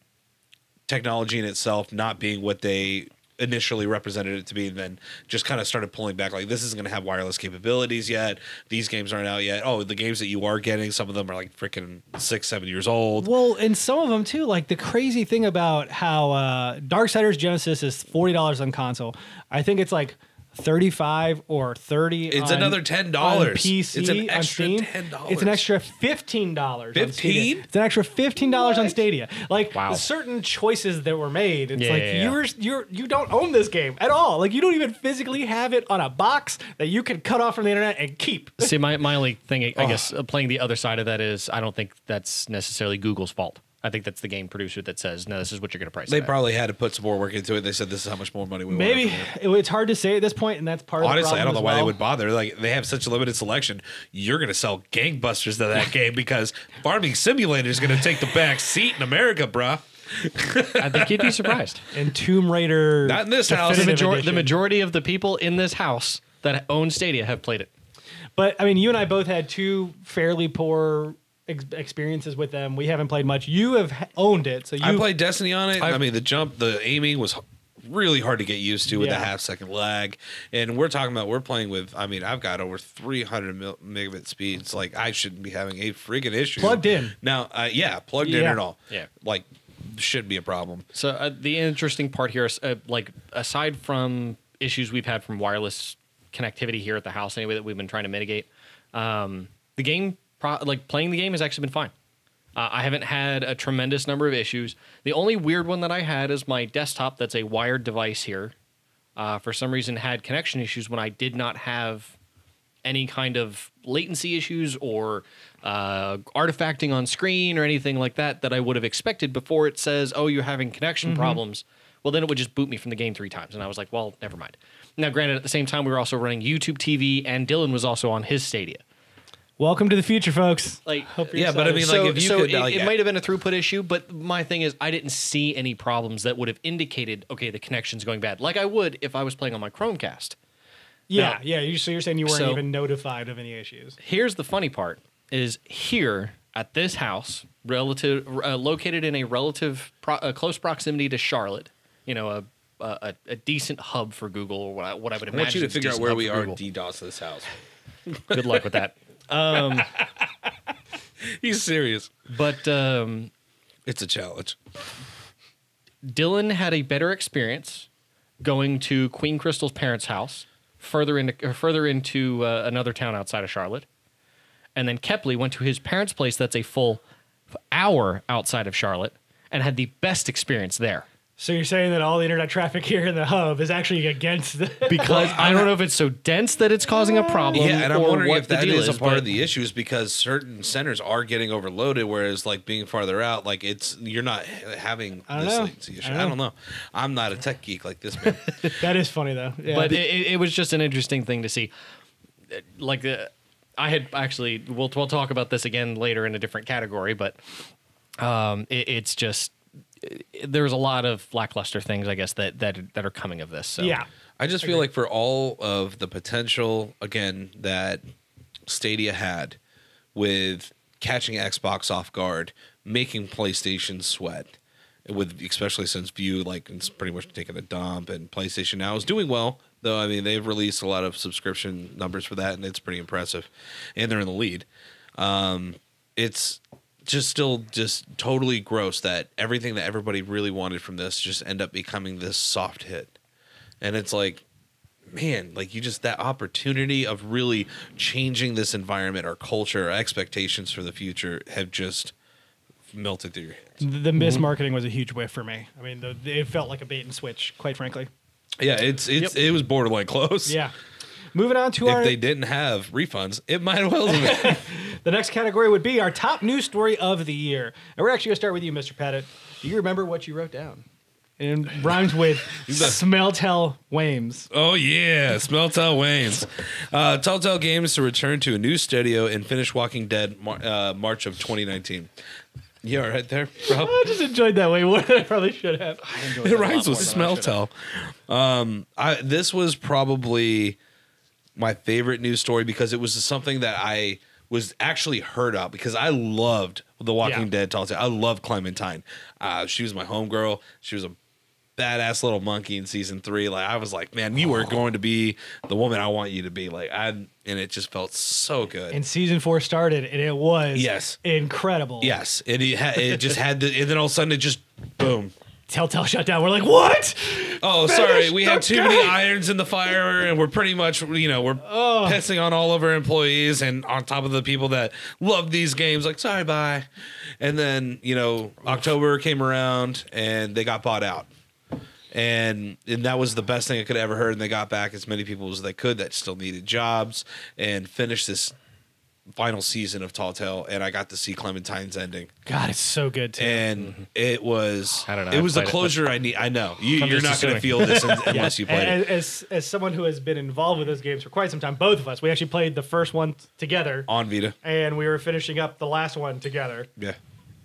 technology in itself not being what they initially represented it to be, and then just kind of started pulling back, like, this isn't going to have wireless capabilities yet, these games aren't out yet, the games that you are getting, some of them are like freaking 6-7 years old. Well, and some of them too, like the crazy thing about how Darksiders Genesis is $40 on console. I think it's like 35 or 30. It's on- another $10. on PC. It's an on extra Steam. $10. It's an extra $15. 15? It's an extra $15 on Stadia. Like Wow. certain choices that were made. It's Yeah, like yeah. you don't own this game at all. Like you don't even physically have it on a box that you can cut off from the internet and keep. See, my only thing, I guess, playing the other side of that is I don't think that's necessarily Google's fault. I think that's the game producer that says, no, this is what you're going to price They it at. probably had to put some more work into it. They said this is how much more money we Maybe want. from it. it's hard to say at this point, and that's part of the Honestly, problem I don't know as why they well. would bother. Like, they have such a limited selection. You're going to sell gangbusters to that game because Farming Simulator is going to take the back seat in America, bruh. I think you'd be surprised. And Tomb Raider. Not in this house. Definitive The Edition. majority of the people in this house that own Stadia have played it. But I mean, you and I both had two fairly poor experiences with them. We haven't played much. You have owned it, so you. I played Destiny on it. I mean, the aiming was really hard to get used to with the Yeah. half-second lag. And we're playing with, I mean, I've got over 300 megabit speeds. Like, I shouldn't be having a friggin' issue. Plugged in. Now, plugged in Yeah. and all. Yeah. Like, shouldn't be a problem. So the interesting part here is, aside from issues we've had from wireless connectivity here at the house anyway that we've been trying to mitigate, the game, playing the game has actually been fine. I haven't had a tremendous number of issues. The only weird one that I had is my desktop that's a wired device here. For some reason had connection issues when I did not have any kind of latency issues or artifacting on screen or anything like that I would have expected before it says, oh, you're having connection problems. Well, then it would just boot me from the game 3 times. And I was like, well, never mind. Now, granted, at the same time, we were also running YouTube TV, and Dylan was also on his Stadia. Welcome to the future, folks. Like, yeah, but I mean, like, if you could, it might have been a throughput issue, but my thing is, I didn't see any problems that would have indicated, okay, the connection's going bad, like I would if I was playing on my Chromecast. Yeah, so you're saying you weren't even notified of any issues. Here's the funny part: is here at this house, located in a close proximity to Charlotte. You know, a decent hub for Google, or what I would imagine. I want you to figure out where we are Google. DDoS this house. Good luck with that. He's serious. But it's a challenge. Dylan had a better experience going to Queen Crystal's parents' house, further into another town outside of Charlotte. And then Kepley went to his parents' place that's a full hour outside of Charlotte and had the best experience there. So you're saying that all the internet traffic here in the hub is actually against the... Because I don't know if it's so dense that it's causing a problem. Yeah, and I'm wondering if that is a part but of the issues, because certain centers are getting overloaded, whereas like being farther out, like you're not having this latency issue. I don't know. I'm not a tech geek like this man. That is funny though. Yeah. But it was just an interesting thing to see. Like I had actually, we'll talk about this again later in a different category, but it's just. There's a lot of lackluster things, I guess, that are coming of this. So. Yeah. I just feel like for all of the potential, again, that Stadia had with catching Xbox off guard, making PlayStation sweat, with especially since Vue it's pretty much taking a dump, and PlayStation now is doing well, though. I mean, they've released a lot of subscription numbers for that, and it's pretty impressive, and they're in the lead. It's just totally gross that everything that everybody really wanted from this just end up becoming this soft hit. And it's like, man, like that opportunity of really changing this environment, our culture, our expectations for the future have just melted through your hands. The mismarketing was a huge whiff for me. I mean, it felt like a bait and switch, quite frankly. Yeah, it was borderline close. Yeah. Moving on to if they didn't have refunds, it might have well have been. The next category would be our top news story of the year. And we're actually going to start with you, Mr. Pettit. Do you remember what you wrote down? It rhymes with Smelltell Wames. Oh, yeah. Smelltell Wames. Telltale Games to return to a new studio and finish Walking Dead March of 2019. You all right there, bro? I just enjoyed that way more than I probably should have. It rhymes with Smelltell. This was probably my favorite news story because it was something that I was actually heard of, because I loved The Walking Dead. I loved Clementine. She was my homegirl. She was a badass little monkey in season 3. Like, I was like, man, you are going to be the woman I want you to be. Like, and it just felt so good. And season 4 started, and it was incredible. Yes, and it just had and then all of a sudden it just boom. Telltale shut down. We're like, what? Oh, sorry. We have too many irons in the fire, and we're pretty much, we're pissing on all of our employees and on top of the people that love these games. Like, sorry, bye. And then, October came around, and they got bought out. And that was the best thing I could have ever heard. And they got back as many people as they could that still needed jobs and finished this final season of Telltale, and I got to see Clementine's ending. God, it's so good too. And it was, I don't know. It was the closure I need. I know you're not going to feel this unless you play it. As someone who has been involved with those games for quite some time, both of us, we actually played the first one together on Vita, and we were finishing up the last one together. Yeah,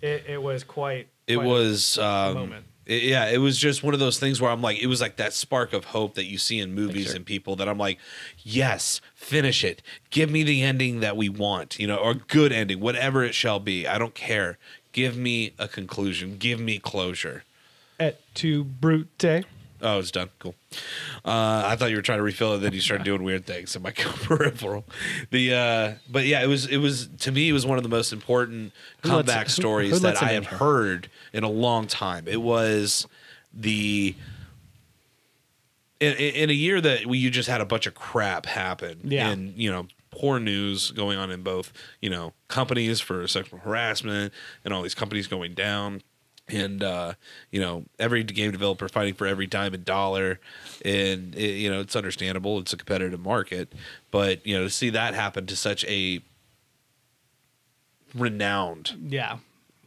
it was quite. It was a moment. It was just one of those things where I'm like, it was like that spark of hope that you see in movies and people that I'm like, yes, finish it. Give me the ending that we want, or good ending, whatever it shall be. I don't care. Give me a conclusion. Give me closure. Et tu, Brute? Oh, it's done. Cool. I thought you were trying to refill it, then you started doing weird things in my peripheral. But yeah, it was to me, it was one of the most important comeback stories that I have heard in a long time. It was in a year that you just had a bunch of crap happen, and poor news going on in both companies for sexual harassment and all these companies going down. And every game developer fighting for every dime and dollar, and it's understandable. It's a competitive market, but to see that happen to such a renowned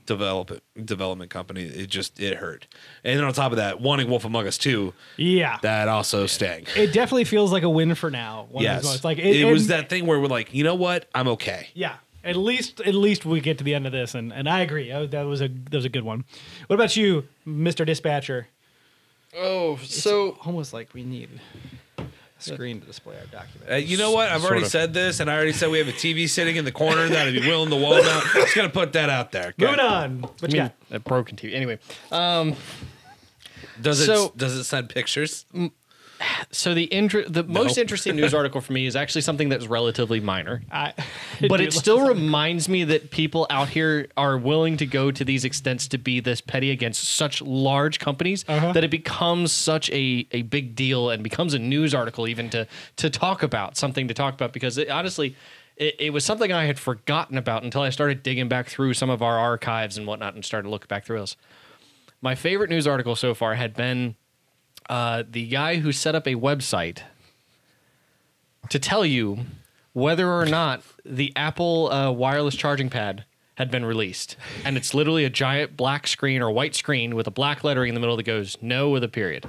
development company, it hurt. And then on top of that, wanting Wolf Among Us 2, that also stank. It definitely feels like a win for now. Yes, like it was that thing where we're like, you know what, I'm okay. Yeah. At least we get to the end of this, and I agree. That was a good one. What about you, Mr. Dispatcher? Oh, It's almost like we need a screen to display our document. You know what? I've already said this, and I already said we have a TV sitting in the corner that'd be willing the wall now. Just gonna put that out there. Moving on. What you got? A broken TV. Anyway, does it send pictures? So the most interesting news article for me is actually something that's relatively minor, but it still reminds me that people out here are willing to go to these extents to be this petty against such large companies that it becomes such a big deal and becomes a news article even to talk about, something to talk about, because honestly, it was something I had forgotten about until I started digging back through some of our archives and whatnot and started to look back through those. My favorite news article so far had been the guy who set up a website to tell you whether or not the Apple wireless charging pad had been released. And it's literally a giant black screen or white screen with a black lettering in the middle that goes no with a period.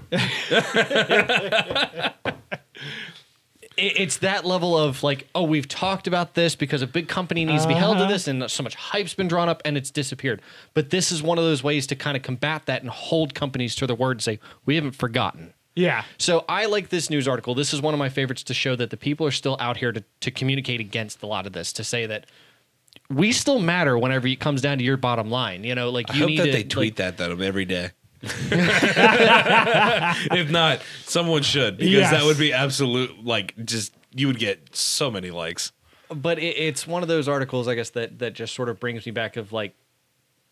It's that level of like, oh, we've talked about this because a big company needs to be held to this, and so much hype's been drawn up, and it's disappeared. But this is one of those ways to kind of combat that and hold companies to their word and say, we haven't forgotten. Yeah. So I like this news article. This is one of my favorites to show that the people are still out here to communicate against a lot of this, to say that we still matter whenever it comes down to your bottom line. I hope that they tweet that every day. If not, someone should, because that would be absolute, you would get so many likes. But it's one of those articles, I guess, that just sort of brings me back of like,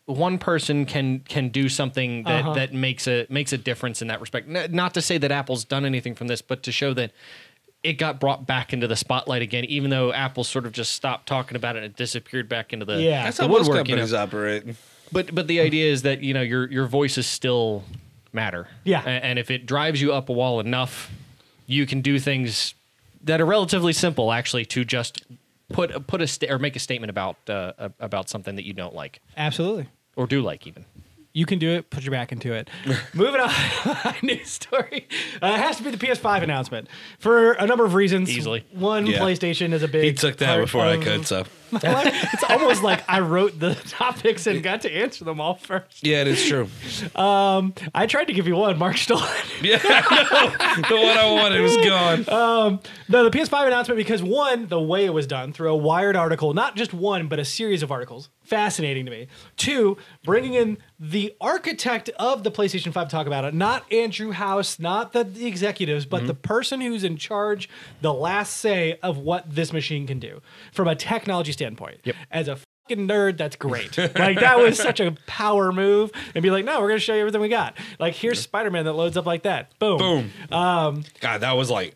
one person can do something that makes a difference in that respect. Not to say that Apple's done anything from this, but to show that it got brought back into the spotlight again, even though Apple sort of just stopped talking about it and it disappeared back into the that's how most companies operate. But the idea is that your voices still matter. Yeah. And if it drives you up a wall enough, you can do things that are relatively simple, actually, to just make a statement about something that you don't like. Absolutely. Or do like, even. You can do it. Put your back into it. Moving on. News story. It has to be the PS5 announcement for a number of reasons. Easily. One, PlayStation is a big. He took that before I could, so. It's almost like I wrote the topics and got to answer them all first. Yeah, it is true. I tried to give you one. Mark stole it. Yeah, the one I wanted was gone. No, the PS5 announcement, because one, the way it was done through a Wired article, not just one, but a series of articles. Fascinating to me. Two, bringing in the architect of the PlayStation 5 to talk about it. Not Andrew House, not the executives, but the person who's in charge, the last say of what this machine can do from a technology standpoint. Yep. As a fucking nerd, that's great. Like, that was such a power move. And be like, no, we're going to show you everything we got. Like, here's Spider-Man that loads up like that. Boom. Boom. God, that was like...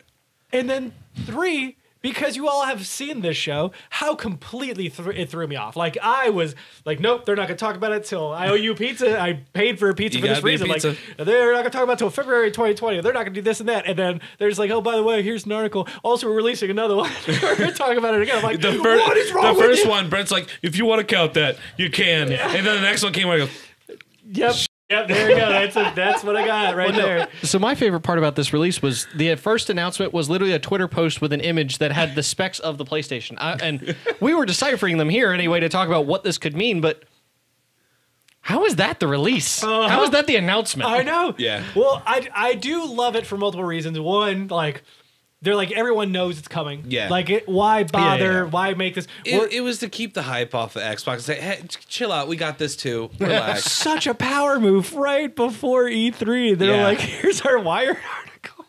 And then three... Because you all have seen this show, how completely it threw me off. Like, I was like, nope, they're not going to talk about it till I owe you pizza. I paid for a pizza for this reason. Like, they're not going to talk about it till February 2020. They're not going to do this and that. And then there's like, oh, by the way, here's an article. Also, we're releasing another one. We're going to talk about it again. I'm like, what is wrong with you? The first one, Brent's like, if you want to count that, you can. Yeah. And then the next one came out and goes, yep. Yep, there we go. That's what I got right there. So my favorite part about this release was the first announcement was literally a Twitter post with an image that had the specs of the PlayStation. And we were deciphering them here anyway to talk about what this could mean, but how is that the release? How is that the announcement? I know. Yeah. Well, I do love it for multiple reasons. One, like... They're like, everyone knows it's coming. Yeah. Like, why bother? Yeah. Why make this? It was to keep the hype off of Xbox and say, hey, chill out. We got this too. Relax. Such a power move right before E3. They're like, here's our Wired article.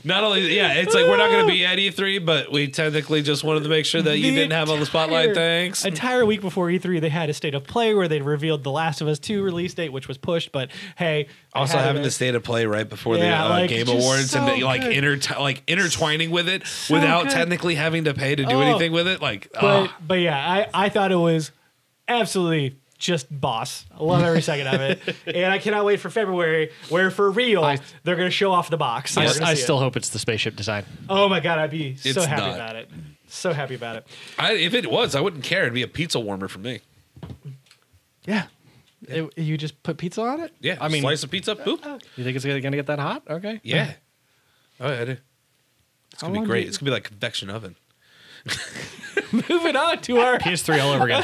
Not only, it's like, we're not going to be at E3, but we technically just wanted to make sure that you didn't have all the spotlight. Thanks. Entire week before E3, they had a state of play where they revealed The Last of Us 2 release date, which was pushed. But hey, also having the state of play right before the Game Awards and intertwining with it without technically having to pay to do anything with it. Like, but yeah, I thought it was absolutely just boss. I love every second of it. And I cannot wait for February, where for real, they're going to show off the box. I still hope it's the spaceship design. Oh my God, I'd be so It's happy not. about it. So happy about it. If it was, I wouldn't care. It'd be a pizza warmer for me. Yeah. You just put pizza on it? Yeah, I mean- slice of pizza, boop. You think it's going to get that hot? Okay. Yeah. Oh, yeah, I do. It's going to long be do great. you- It's going to be like a convection oven. Moving on to our PS3 all over again.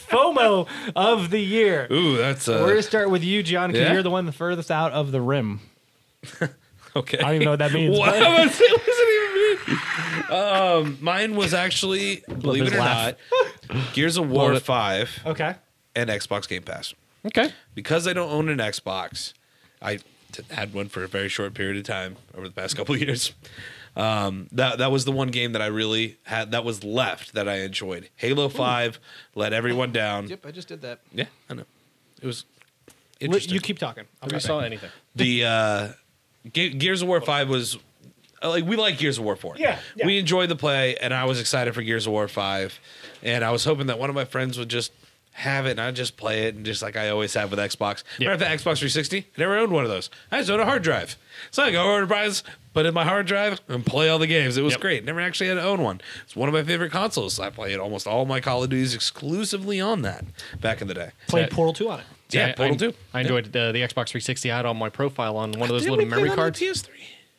FOMO of the year. Ooh, that's... We're going to start with you, John, because Yeah? you're the one the furthest out of the rim. okay. I don't even know what that means. What? but- What does it even mean? Mine was actually, believe his it or laugh. not, Gears of War 5 Okay. and Xbox Game Pass. Okay. Because I don't own an Xbox, I had one for a very short period of time over the past couple of years. That was the one game that I really had that was left that I enjoyed. Halo 5 let everyone down. Yep, I just did that. Yeah, I know. It was interesting. You keep talking. Have you saw anything? The Gears of War 5 was we like Gears of War 4. Yeah. We enjoyed the play, and I was excited for Gears of War 5, and I was hoping that one of my friends would just have it and I'd just play it, and just like I always have with Xbox. Yeah. When I had the Xbox 360, I never owned one of those. I just owned a hard drive. So I go over to Brian's, put in my hard drive, and play all the games. It was great. Never actually had to own one. It's one of my favorite consoles. I played almost all my Call of Duties exclusively on that back in the day. Played Portal 2 on it. Yeah, Portal 2. I enjoyed the Xbox 360. I had on my profile on one of those Didn't little we play memory that on cards. the PS3.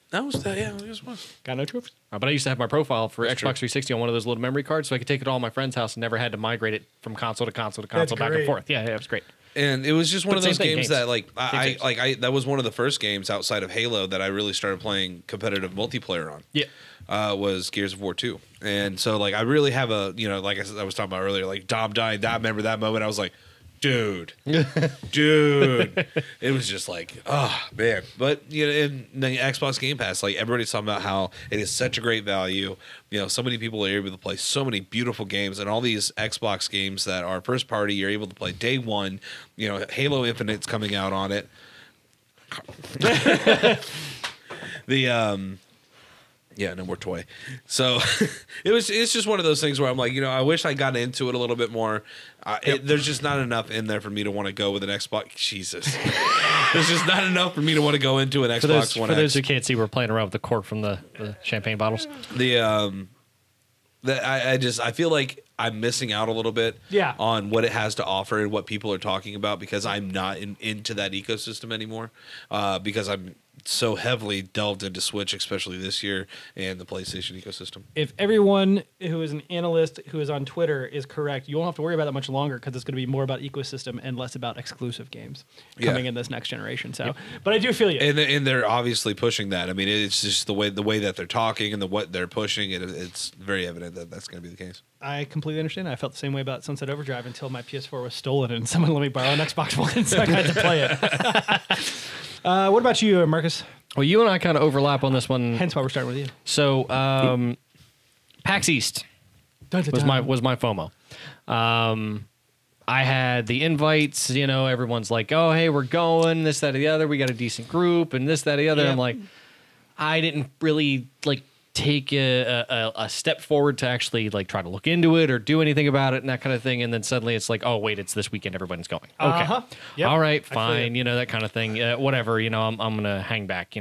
That was the, yeah, it was. Got no trophies? But I used to have my profile for That's Xbox true. 360 on one of those little memory cards, so I could take it to all my friends' house and never had to migrate it from console to console to console back great. and forth. Yeah, it was great. And it was just one But of those same thing, games games. that Same games. that was one of the first games outside of Halo that I really started playing competitive multiplayer on. Yeah. Was Gears of War 2. And so I really have a, like I was talking about earlier, like Dom dying, I remember that moment. I was like, dude. It was just like, oh man. But in the Xbox Game Pass, everybody's talking about how it is such a great value. So many people are able to play so many beautiful games, and all these Xbox games that are first party, you're able to play day one. Halo Infinite's coming out on it. Yeah, no more toy. So it's just one of those things where I'm like, I wish I got into it a little bit more. There's just not enough in there for me to want to go with an Xbox. Jesus. There's just not enough for me to want to go into an Xbox One For those X. who can't see, we're playing around with the cork from the champagne bottles. I feel like I'm missing out a little bit on what it has to offer and what people are talking about, because I'm not into that ecosystem anymore, because I'm so heavily delved into Switch, especially this year, and the PlayStation ecosystem. If everyone who is an analyst who is on Twitter is correct, you won't have to worry about that much longer, because it's going to be more about ecosystem and less about exclusive games coming in this next generation. So, but I do feel you. And they're obviously pushing that. I mean, it's just the way that they're talking and what they're pushing. It's very evident that that's going to be the case. I completely understand. I felt the same way about Sunset Overdrive until my PS4 was stolen and someone let me borrow an Xbox One, so I had to play it. What about you, Marcus? Well, you and I kind of overlap on this one. Hence why we're starting with you. So, PAX East was my FOMO. I had the invites. Everyone's like, "Oh, hey, we're going this, that, or the other. We got a decent group, and this, that, or the other." Yep. I'm like, I didn't really take a step forward to actually try to look into it or do anything about it and that kind of thing. And then suddenly it's like, oh wait, it's this weekend, everybody's going. Okay, Yep. all right, fine, that kind of thing. Whatever, I'm gonna hang back.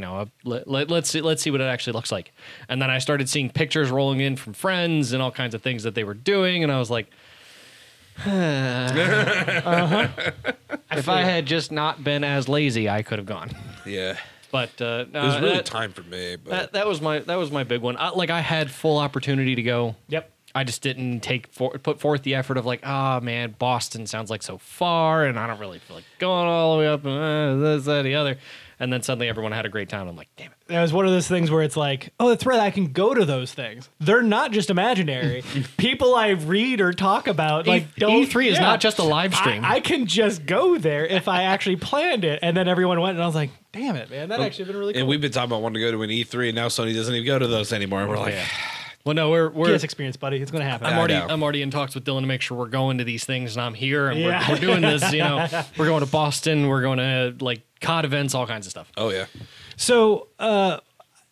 Let's see what it actually looks like. And then I started seeing pictures rolling in from friends and all kinds of things that they were doing, and I was like, if I had just not been as lazy, I could have gone. Yeah. But It was really time for me. But that was my big one. I had full opportunity to go. Yep. I just didn't put forth the effort of man, Boston sounds like so far, and I don't really feel like going all the way up and this, that, the other. And then suddenly everyone had a great time. I'm like, damn it. It was one of those things where it's like, oh, that's right, I can go to those things. They're not just imaginary. People I read or talk about, E3 is not just a live stream. I can just go there if I actually planned it. And then everyone went, and I was like, damn it, man, that actually been really cool. And we've been talking about wanting to go to an E3, and now Sony doesn't even go to those anymore. And we're like, well, no, we're PS experience, buddy. It's going to happen. I'm already in talks with Dylan to make sure we're going to these things, and I'm here, and we're doing this. We're going to Boston. We're going to COD events, all kinds of stuff. oh yeah. So,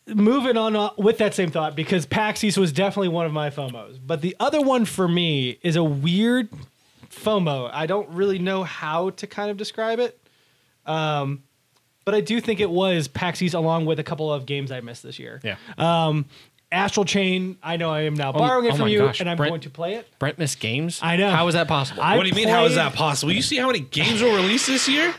moving on with that same thought, because PAX East was definitely one of my FOMOs. But the other one for me is a weird FOMO. I don't really know how to kind of describe it. But I do think it was PAX East along with a couple of games I missed this year. Yeah. Astral Chain, I know I am now borrowing it from you, and I'm going to play it. Brent missed games? I know. How is that possible? What do you mean, how is that possible? You see how many games were released this year?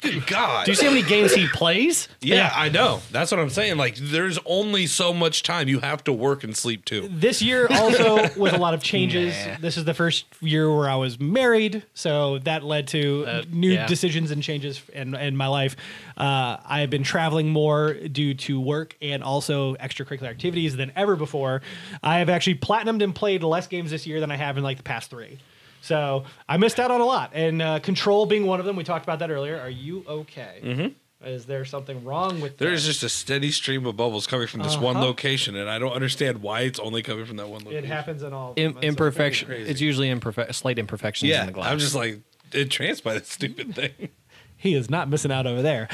Good God. Do you see how many games he plays? Yeah, I know. That's what I'm saying. Like, there's only so much time. You have to work and sleep, too. This year also was a lot of changes. This is the first year where I was married, so that led to new decisions and changes in my life. I have been traveling more due to work and also extracurricular activities than ever before. I have actually platinumed and played less games this year than I have in like the past 3. So I missed out on a lot. And Control being one of them. We talked about that earlier. Are you okay? Mm-hmm. Is there something wrong with There's just a steady stream of bubbles coming from this one location, and I don't understand why it's only coming from that one location. It happens in all Imperfection. It's usually slight imperfections in the glass. I'm just like entranced by this stupid thing. He is not missing out over there.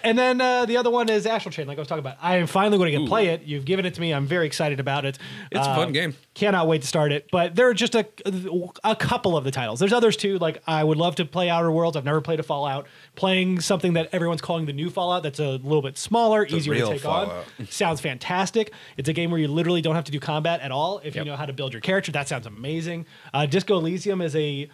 And then the other one is Astral Chain, like I was talking about. I am finally going to play it. You've given it to me. I'm very excited about it. It's a fun game. Cannot wait to start it. But there are just a couple of the titles. There's others too. Like I would love to play Outer Worlds. I've never played a Fallout. Playing something that everyone's calling the new Fallout that's a little bit smaller, easier to take Fallout on. Sounds fantastic. It's a game where you literally don't have to do combat at all if you know how to build your character. That sounds amazing. Disco Elysium is a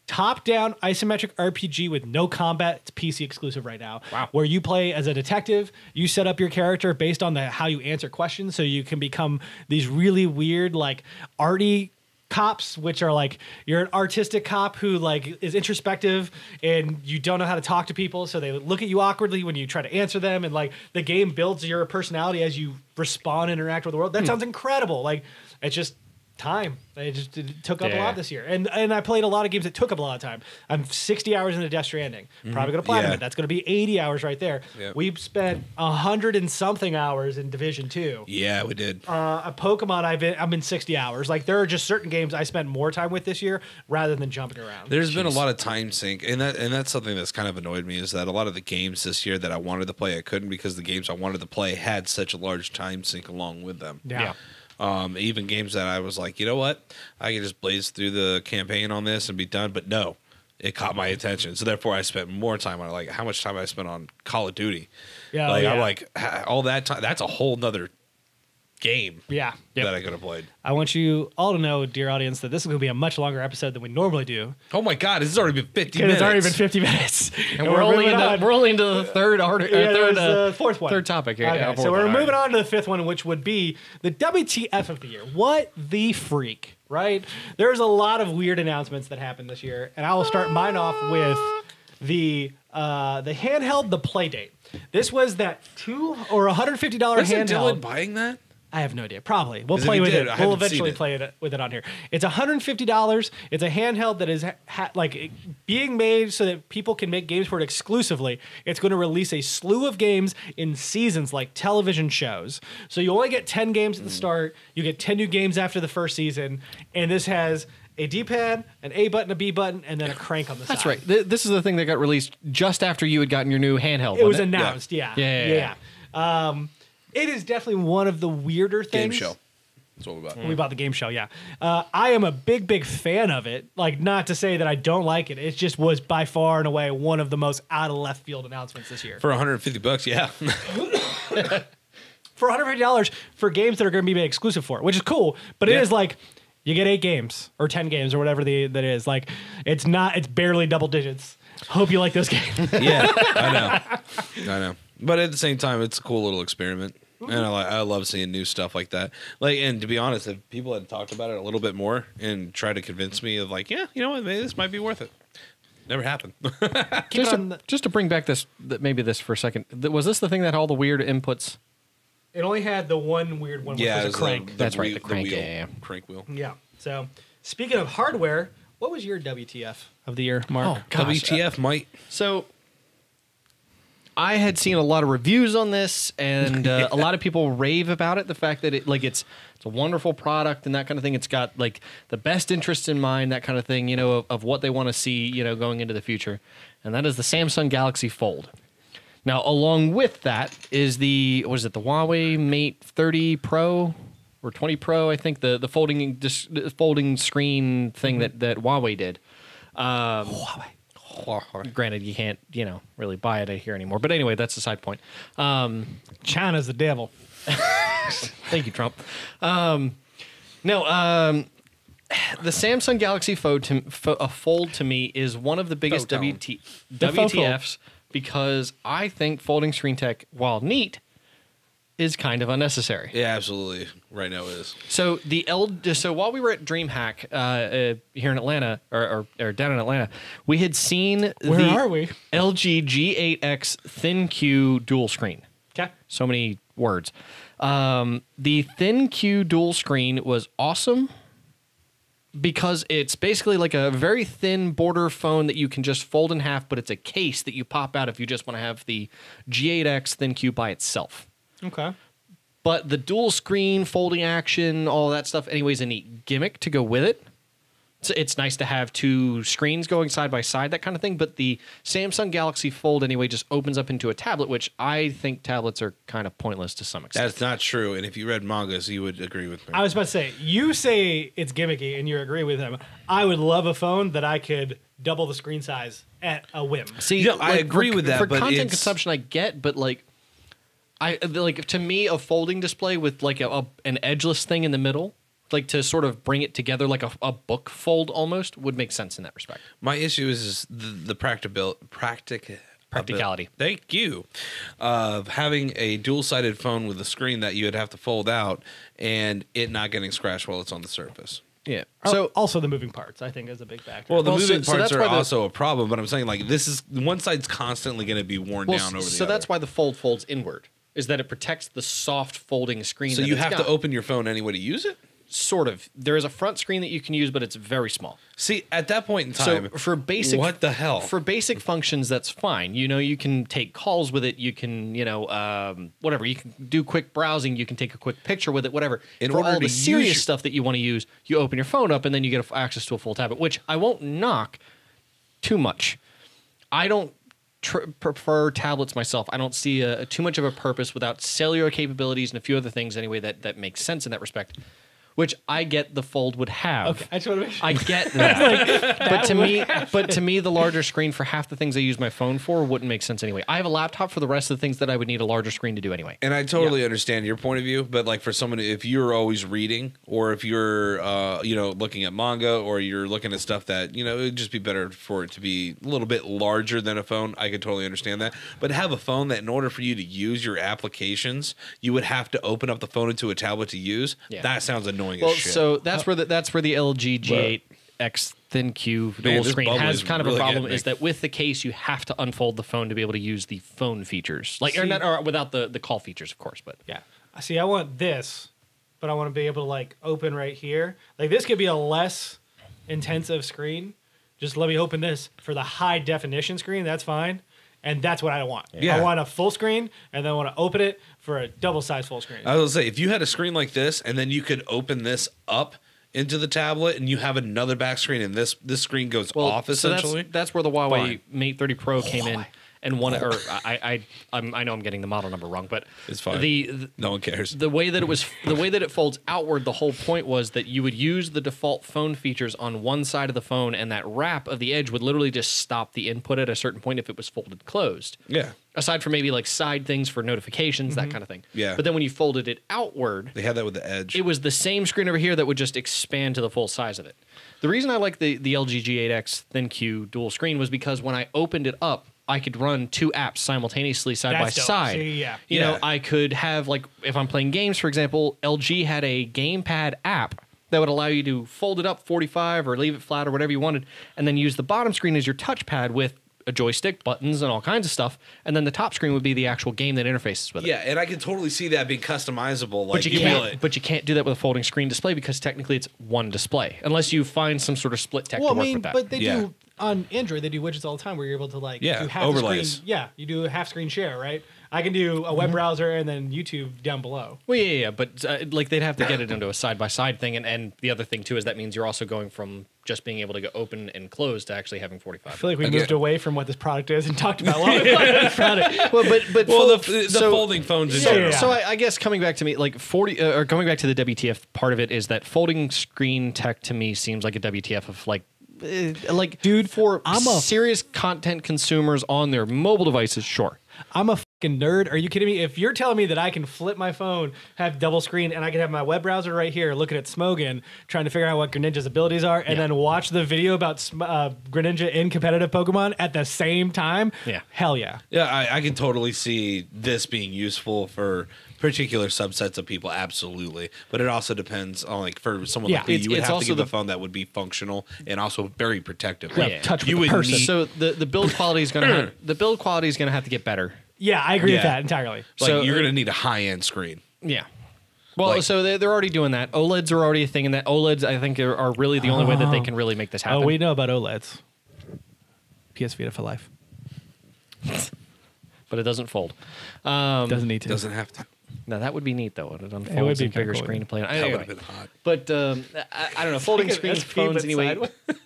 top-down isometric RPG with no combat. It's PC exclusive right now. Wow. Where you play as a detective, you set up your character based on how you answer questions, so you can become these really weird, like, arty cops, which are like, you're an artistic cop who like is introspective and you don't know how to talk to people, so they look at you awkwardly when you try to answer them, and like the game builds your personality as you respond and interact with the world. That sounds incredible. Like, it's just time. It took up a lot this year. And I played a lot of games that took up a lot of time. I'm 60 hours into Death Stranding. Probably going to platinum it. That's going to be 80 hours right there. Yep. We've spent 100 and something hours in Division 2. Yeah, we did. A Pokemon, I've been 60 hours. Like, there are just certain games I spent more time with this year rather than jumping around. There's been a lot of time sink, and that's something that's kind of annoyed me, is that a lot of the games this year that I wanted to play, I couldn't, because the games I wanted to play had such a large time sink along with them. Yeah. Even games that I was like, you know what, I can just blaze through the campaign on this and be done. But no, it caught my attention. So therefore, I spent more time on it. Like, how much time I spent on Call of Duty. Yeah, like, I'm like, all that time. That's a whole nother game. Yeah. That I could have played. I want you all to know, dear audience, that this is going to be a much longer episode than we normally do. Oh my God, this has already been 50 minutes. It's already been 50 minutes. And we're only into the third fourth one. Third topic here. Okay, Yeah, so we're moving on to the fifth one, which would be the WTF of the year. What the freak, right? There's a lot of weird announcements that happened this year, and I will start mine off with the handheld, the Playdate. This was that $200 or $150 handheld. Isn't Dylan buying that? I have no idea. Probably. We'll play with it. We'll eventually play it with it on here. It's $150. It's a handheld that is being made so that people can make games for it exclusively. It's going to release a slew of games in seasons, like television shows. So you only get 10 games at the start. You get 10 new games after the first season. And this has a D-pad, an A button, a B button, and then a crank on the side. That's right. This is the thing that got released just after you had gotten your new handheld. It was announced. Yeah. It is definitely one of the weirder things. Game show. That's what we bought. We bought the game show, yeah. I am a big fan of it. Like, not to say that I don't like it. It just was by far and away one of the most out of left field announcements this year. For $150, yeah. For $150 for games that are going to be made exclusive for it, which is cool. But it is like, you get 8 games or 10 games or whatever that is. Like, it's barely double digits. Hope you like this game. Yeah, I know. But at the same time, it's a cool little experiment. And I love seeing new stuff like that. Like, and to be honest, if people had talked about it a little bit more and tried to convince me of like, yeah, you know what, maybe this might be worth it. Never happened. Just to bring back this for a second, was this the thing that had all the weird inputs? It only had the one weird one, which was a crank. That's right, the crank. Crank wheel. Yeah. So, speaking of hardware, what was your WTF of the year, Mark? Oh, gosh. WTF, Mike. So, I had seen a lot of reviews on this, and a lot of people rave about it. The fact that it's a wonderful product and that kind of thing. It's got like the best interests in mind, that kind of thing, of what they want to see, going into the future. And that is the Samsung Galaxy Fold. Now, along with that is the Huawei Mate 30 Pro or 20 Pro, I think the folding screen thing that Huawei did. Huawei. Granted, you can't really buy it here anymore. But anyway, that's a side point. China's the devil. Thank you, Trump. The Samsung Galaxy Fold to me is one of the biggest WTFs because I think folding screen tech, while neat, is kind of unnecessary. Yeah, absolutely. Right now it is. So so while we were at DreamHack here in Atlanta or down in Atlanta, we had seen Where are we? LG G8X ThinQ dual screen. Okay. So many words. The ThinQ dual screen was awesome because it's basically like a very thin border phone that you can just fold in half, but it's a case that you pop out if you just want to have the G8X ThinQ by itself. Okay. But the dual screen folding action, all that stuff, anyways, a neat gimmick to go with it. So it's nice to have two screens going side by side, that kind of thing. But the Samsung Galaxy Fold, anyway, just opens up into a tablet, which I think tablets are kind of pointless to some extent. That's not true. And if you read mangas, you would agree with me. I was about to say, you say it's gimmicky and you agree with him. I would love a phone that I could double the screen size at a whim. See, I agree with that, for but content consumption, I get, but to me, a folding display with like an edgeless thing in the middle, like to sort of bring it together like a book fold almost, would make sense in that respect. My issue is the practicality. Thank you. Of having a dual-sided phone with a screen that you would have to fold out and it not getting scratched while it's on the surface. Yeah. So also the moving parts, I think, is a big factor. Well, the moving parts are also a problem, but I'm saying like this is one side's constantly going to be worn down over the other. So that's why the fold folds inward, is that it protects the soft folding screen. So you have to open your phone anyway to use it? Sort of. There is a front screen that you can use, but it's very small. See, at that point in time, so for basic, what the hell? For basic functions, that's fine. You can take calls with it. You can, whatever. You can do quick browsing. You can take a quick picture with it. Whatever. For all the serious stuff that you want to use, you open your phone up and then you get access to a full tablet, which I won't knock too much. I don't prefer tablets myself. I don't see too much of a purpose without cellular capabilities and a few other things anyway that make sense in that respect. Which I get the Fold would have. Okay, I just want to make sure. I get that. But to me, the larger screen for half the things I use my phone for wouldn't make sense anyway. I have a laptop for the rest of the things that I would need a larger screen to do anyway. And I totally understand your point of view, but like for someone, if you're always reading, or if you're looking at manga, or you're looking at stuff that it would just be better for it to be a little bit larger than a phone. I could totally understand that. But have a phone that in order for you to use your applications, you would have to open up the phone into a tablet to use. Yeah. That sounds annoying. Well, so that's where the LG G8X ThinQ dual screen has kind of a problem. Is that with the case you have to unfold the phone to be able to use the phone features, or without the call features, of course. But yeah, see, I want this, but I want to be able to like open right here. Like this could be a less intensive screen. Just let me open this for the high definition screen. That's fine. And that's what I want. Yeah. I want a full screen, and then I want to open it for a double-sized full screen. I was going to say, if you had a screen like this, and then you could open this up into the tablet, and you have another back screen, and this screen goes off, essentially. So that's where the Huawei Mate 30 Pro came in. And I know I'm getting the model number wrong, but it's fine. No one cares. The way that it folds outward, the whole point was that you would use the default phone features on one side of the phone, and that wrap of the edge would literally just stop the input at a certain point if it was folded closed. Yeah. Aside from maybe like side things for notifications, that kind of thing. Yeah. But then when you folded it outward, they had that with the edge. It was the same screen over here that would just expand to the full size of it. The reason I like the LG G8X ThinQ dual screen was because when I opened it up, I could run two apps simultaneously side by side. See, yeah. You know, I could have, like, if I'm playing games, for example, LG had a gamepad app that would allow you to fold it up 45 or leave it flat or whatever you wanted, and then use the bottom screen as your touchpad with a joystick, buttons, and all kinds of stuff. And then the top screen would be the actual game that interfaces with it. Yeah, and I can totally see that being customizable. Like, but you can't do that with a folding screen display because technically it's one display, unless you find some sort of split tech to work with that. But they do on Android. They do widgets all the time where you're able to do half overlays. The screen. Yeah, you do a half screen share, right? I can do a web browser and then YouTube down below. Well, yeah, but like they'd have to get it into a side by side thing, and the other thing too is that means you're also going from just being able to go open and close to actually having 45. I feel like we moved away from what this product is and talked about this product. Well, the folding phones in general. So I guess coming back to me, like 40, or going back to the WTF part of it is that folding screen tech to me seems like a WTF of like, dude, for serious content consumers on their mobile devices, sure. I'm a fucking nerd. Are you kidding me? If you're telling me that I can flip my phone, have double screen, and I can have my web browser right here looking at Smogan, trying to figure out what Greninja's abilities are, and then watch the video about Greninja in competitive Pokemon at the same time, hell yeah. Yeah, I can totally see this being useful for particular subsets of people, absolutely. But it also depends on, like, for someone like me, you would have to give a phone that would be functional and also very protective. Touch with the person. So the build quality is going to have to get better. Yeah, I agree with that entirely. Like, so you're going to need a high-end screen. Yeah. Well, like, so they're already doing that. OLEDs are already a thing, and that OLEDs, I think, are really the only way that they can really make this happen. Oh, we know about OLEDs. PS Vita for life. But it doesn't fold. Doesn't need to. Doesn't have to. Now, that would be neat, though. It unfolds it would be a bigger cool, screen to play on. That would have been hot. But I don't know. Folding screen phones, anyway,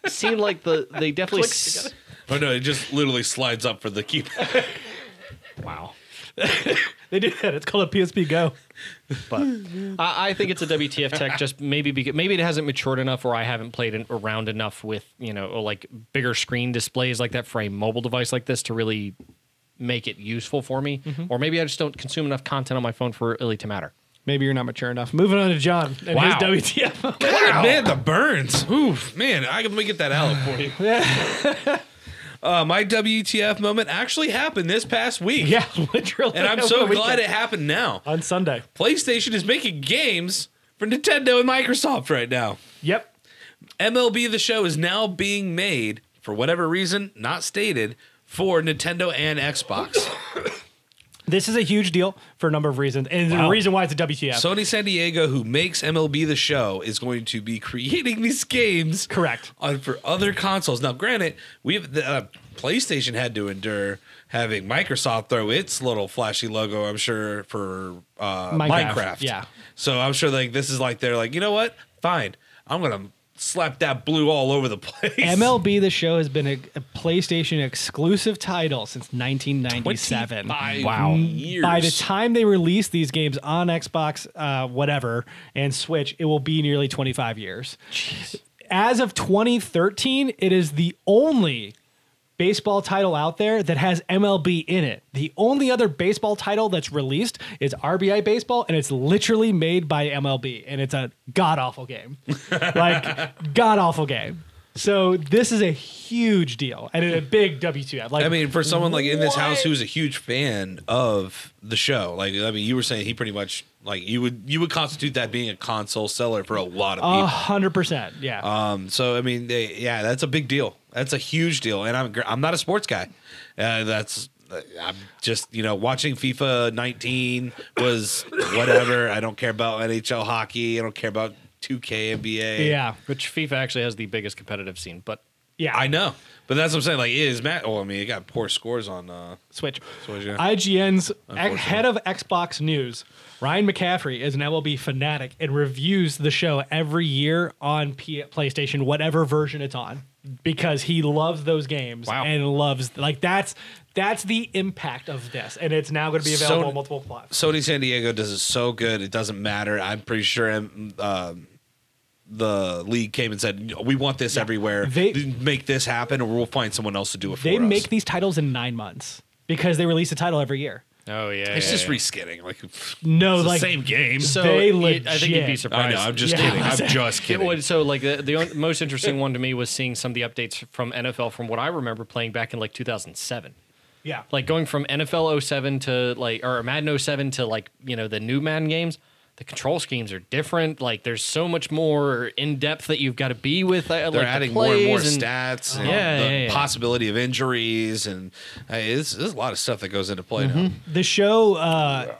seem like they definitely... Oh, no, it just literally slides up for the keypad. Wow. They do that. It's called a PSP Go. But I think it's a WTF tech. Just maybe because maybe it hasn't matured enough, or I haven't played around enough with like bigger screen displays like that for a mobile device like this to really make it useful for me. Or maybe I just don't consume enough content on my phone for it really to matter. Maybe you're not mature enough. Moving on to John and his WTF. Wow. Man, the burns. Oof, man, let me get that out for you. My WTF moment actually happened this past week. Yeah, literally. And I'm so glad it happened now. On Sunday. PlayStation is making games for Nintendo and Microsoft right now. Yep. MLB The Show is now being made, for whatever reason, not stated, for Nintendo and Xbox. This is a huge deal for a number of reasons, and the reason why it's a WTF. Sony San Diego, who makes MLB The Show, is going to be creating these games, correct, for other consoles. Now, granted, PlayStation had to endure having Microsoft throw its little flashy logo, I'm sure, for Minecraft. Yeah, so I'm sure this is like they're like, you know what? Fine, I'm gonna slap that blue all over the place. MLB The Show has been a PlayStation exclusive title since 1997. Wow. Years. By the time they release these games on Xbox, whatever, and Switch, it will be nearly 25 years. Jeez. As of 2013, it is the only baseball title out there that has MLB in it. The only other baseball title that's released is RBI Baseball, and it's literally made by MLB, and it's a god-awful game. God-awful game. So this is a huge deal and a big W2F. I mean, for someone in this house who's a huge fan of the show, you were saying he pretty much you would constitute that being a console seller for a lot of people. 100%, yeah. So I mean, that's a big deal. That's a huge deal, and I'm not a sports guy. I'm just watching FIFA 19 was whatever. I don't care about NHL hockey. I don't care about 2K NBA. Yeah, which FIFA actually has the biggest competitive scene, but yeah, I know. But that's what I'm saying. It is Matt. Oh, I mean, it got poor scores on Switch. Yeah. IGN's head of Xbox News, Ryan McCaffrey, is an MLB fanatic and reviews the show every year on PlayStation, whatever version it's on, because he loves those games and loves that's the impact of this, and it's now going to be available on multiple platforms. Sony San Diego does it so good; it doesn't matter. I'm pretty sure. The league came and said, we want this everywhere. Make this happen, or we'll find someone else to do it for us. They make these titles in 9 months because they release a title every year. Oh, yeah. It's just reskinning. No, the same game. So they legit. I think you'd be surprised. I know, I'm just kidding. I'm just kidding. So, the most interesting one to me was seeing some of the updates from NFL from what I remember playing back in 2007. Yeah. Going from NFL 07 to or Madden 07 to the new Madden games. The control schemes are different. There's so much more in depth that you've got to be with. They're adding more and more stats, and the possibility of injuries, and there's a lot of stuff that goes into play now. The show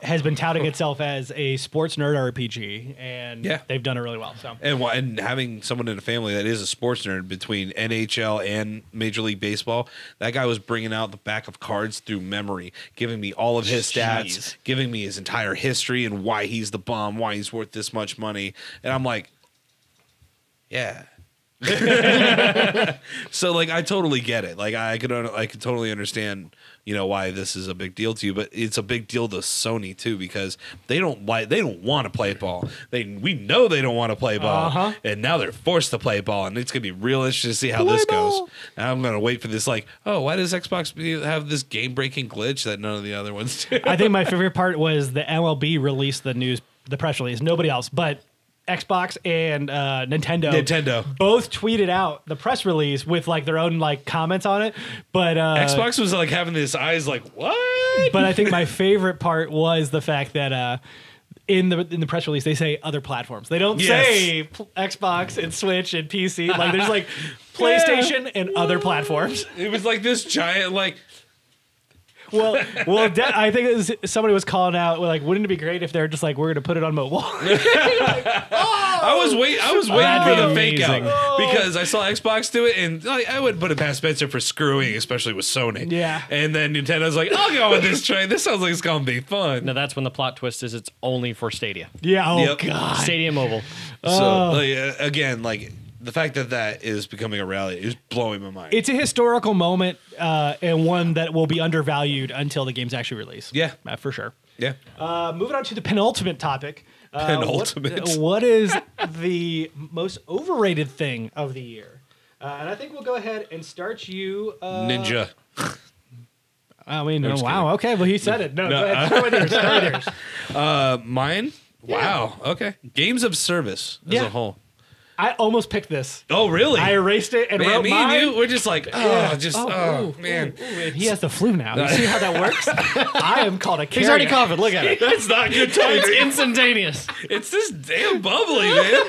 has been touting itself as a sports nerd RPG, and they've done it really well. So, and having someone in a family that is a sports nerd between NHL and Major League Baseball, that guy was bringing out the back of cards through memory, giving me all of his stats, giving me his entire history and why he's the bomb. Why he's worth this much money, and I'm like, yeah, So like I totally get it. Like I could totally understand, you know, why this is a big deal to you, but it's a big deal to Sony too, because they don't want to play ball. We know they don't want to play ball, and now they're forced to play ball, and it's gonna be real interesting to see how this goes. And I'm gonna wait for this. Like, oh, why does Xbox have this game breaking glitch that none of the other ones do? I think my favorite part was the MLB released the press release. Nobody else, but Xbox and Nintendo both tweeted out the press release with like their own like comments on it. But Xbox was like having this eyes like, what? But I think my favorite part was the fact that in the press release they say other platforms. They don't say Xbox and Switch and PC. Like there's like PlayStation and other platforms. It was like this giant like. Well, I think somebody was calling out like, wouldn't it be great if they're just like, we're going to put it on mobile? I was waiting for the fake out because I saw Xbox do it, and like, I would put it past Spencer for screwing, especially with Sony. Yeah. And then Nintendo's like, I'll go with this train. This sounds like it's gonna be fun. No, that's when the plot twist is it's only for Stadia. Yeah. Oh Yep. God. Stadia Mobile. So again, like. The fact that is becoming a reality is blowing my mind. It's a historical moment and one that will be undervalued until the game's actually released. Yeah. For sure. Yeah. Moving on to the penultimate topic. Penultimate. What is the most overrated thing of the year? And I think we'll go ahead and start you. Ninja. I mean, I'm just wow. kidding. Okay, well, he said it. No, go ahead. Start with yours. Mine? Wow. Okay. Games of service as a whole. I almost picked this. Oh, really? I erased it and wrote mine. Me and you, we're just like, man. And he has the flu now. You see how that works? I am called a carrier. He's already coughing. Look at it. That's not good timing. It's instantaneous. It's this damn bubbly, man.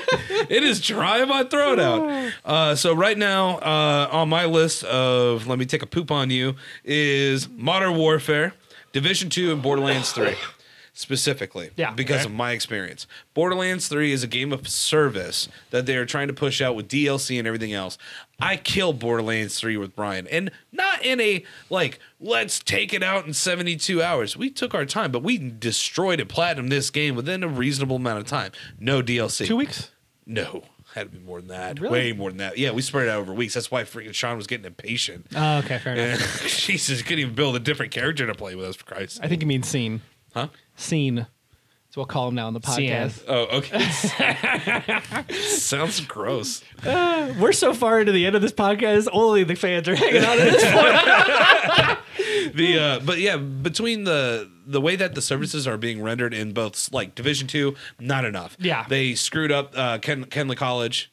It is drying my throat out. So right now, on my list of let me take a poop on you is Modern Warfare, Division 2, and Borderlands 3. Specifically, because of my experience. Borderlands 3 is a game of service that they are trying to push out with DLC and everything else. I killed Borderlands 3 with Brian, and not in a, like, let's take it out in 72 hours. We took our time, but we destroyed and platinumed this game within a reasonable amount of time. No DLC. 2 weeks? No. Had to be more than that. Really? Way more than that. Yeah, we spread it out over weeks. That's why freaking Sean was getting impatient. Oh, okay, fair enough. Jesus, couldn't even build a different character to play with us, for Christ's sake. I think you mean scene. Huh? Scene. That's what we'll call him now on the podcast. Oh, okay. Sounds gross. We're so far into the end of this podcast, only the fans are hanging on at this point. But yeah, between the way that the services are being rendered in both like Division 2, not enough. Yeah. They screwed up Kenley College.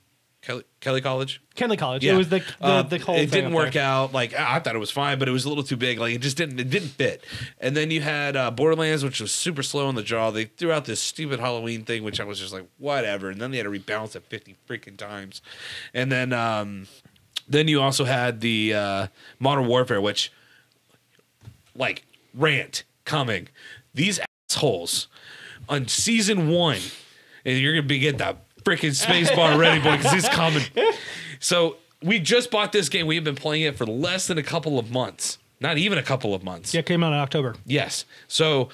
Kelly College? Kenley College. Yeah. It was the whole thing. It didn't work there. out. Like I thought it was fine, but it was a little too big. Like it didn't fit. And then you had Borderlands, which was super slow on the draw. They threw out this stupid Halloween thing, which I was just like, whatever. And then they had to rebalance it 50 freaking times. And then you also had the Modern Warfare, which like rant coming. These assholes on season 1, and you're gonna get that freaking space bar ready, boy, because it's coming. So we just bought this game. We've been playing it for less than a couple of months. Not even a couple of months. Yeah, it came out in October. Yes. So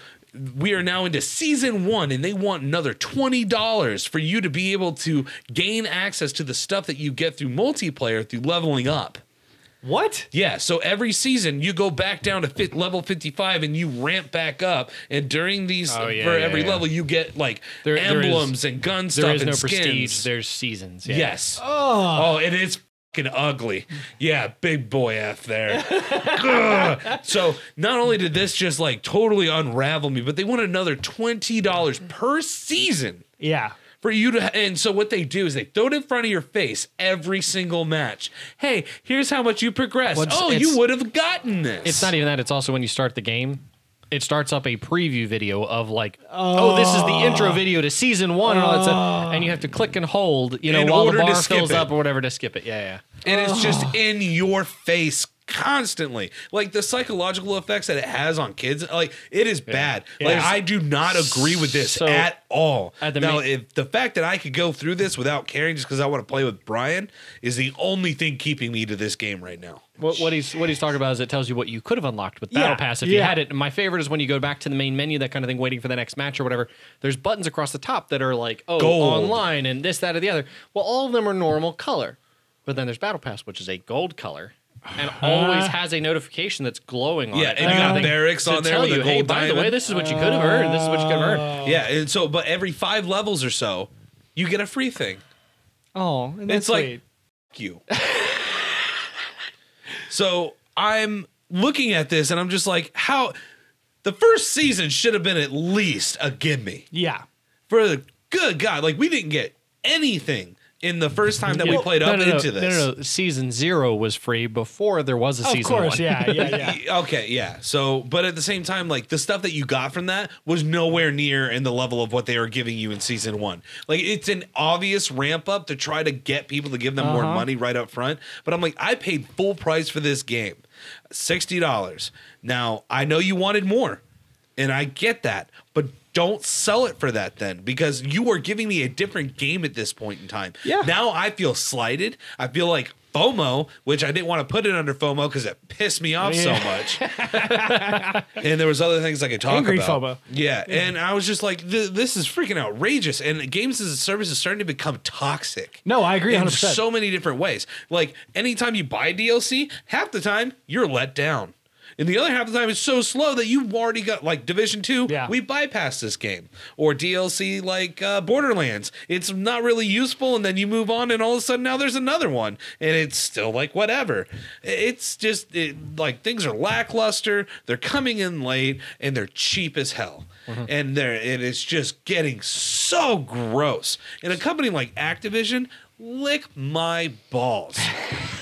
we are now into season 1, and they want another $20 for you to be able to gain access to the stuff that you get through multiplayer through leveling up. What? Yeah, so every season you go back down to level 55 and you ramp back up, and during these every level you get like emblems and gun stuff. There is and no skins. prestige. There's seasons. Yeah. Yes. Oh, and it's fucking ugly. Yeah, big boy F there. So not only did this just like totally unravel me, but they want another $20 per season. Yeah. For you to, and so what they do is they throw it in front of your face every single match. Hey, here's how much you progressed. You would have gotten this. It's not even that. It's also when you start the game, it starts up a preview video of like, this is the intro video to season 1 and all that stuff, and you have to click and hold, while the bar fills up or whatever to skip it. Yeah. And it's just in your face constantly. Like the psychological effects that it has on kids, like it is bad. Yeah. Like I do not agree with this at all. Now, if the fact that I could go through this without caring just because I want to play with Brian is the only thing keeping me to this game right now. What he's talking about is it tells you what you could have unlocked with Battle Pass if you had it. And my favorite is when you go back to the main menu, that kind of thing, waiting for the next match or whatever. There's buttons across the top that are like, Gold. online and this, that, or the other. Well, all of them are normal color. But then there's Battle Pass, which is a gold color. And always has a notification that's glowing on it. And you got barracks on there with a gold hey, diamond. by the way, this is what you could have earned. This is what you could have earned. Yeah, and so, but every 5 levels or so, you get a free thing. Oh, and that's It's like, F you. So I'm looking at this and I'm just like, how the first season should have been at least a gimme. Yeah. For the good God, like we didn't get anything in the first time that we played into this. No. Season 0 was free before there was a season 1. Of course, yeah. Okay, yeah. So, but at the same time, like the stuff that you got from that was nowhere near in the level of what they were giving you in season 1. Like it's an obvious ramp up to try to get people to give them more money right up front. But I'm like, I paid full price for this game, $60. Now I know you wanted more, and I get that, but don't sell it for that then, because you are giving me a different game at this point in time. Yeah. Now I feel slighted. I feel like FOMO, which I didn't want to put it under FOMO because it pissed me off so much. And there was other things I could talk Angry about. FOMO. Yeah. And I was just like, this is freaking outrageous. And games as a service is starting to become toxic. No, I agree 100%. In so many different ways. Like anytime you buy DLC, half the time you're let down. And the other half of the time, it's so slow that you've already got, like, Division 2, we bypassed this game. Or DLC like Borderlands. It's not really useful, and then you move on, and all of a sudden now there's another one. And it's still like, whatever. It's just, like, things are lackluster, they're coming in late, and they're cheap as hell. And it is just getting so gross. And a company like Activision, lick my balls.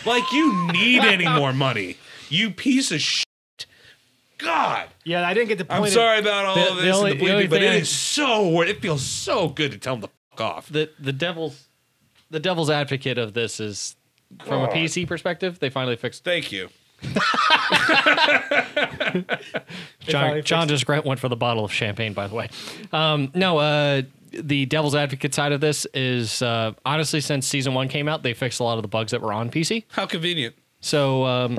Like, you need any more money. You piece of shit. God. Yeah, I didn't get the point. I'm sorry about all of this only, and the bleeping, but it feels so good to tell them to fuck off. The devil's advocate of this is, from a PC perspective, they finally fixed. Thank you. John just went for the bottle of champagne, by the way. The devil's advocate side of this is, honestly, since season 1 came out, they fixed a lot of the bugs that were on PC. How convenient. So,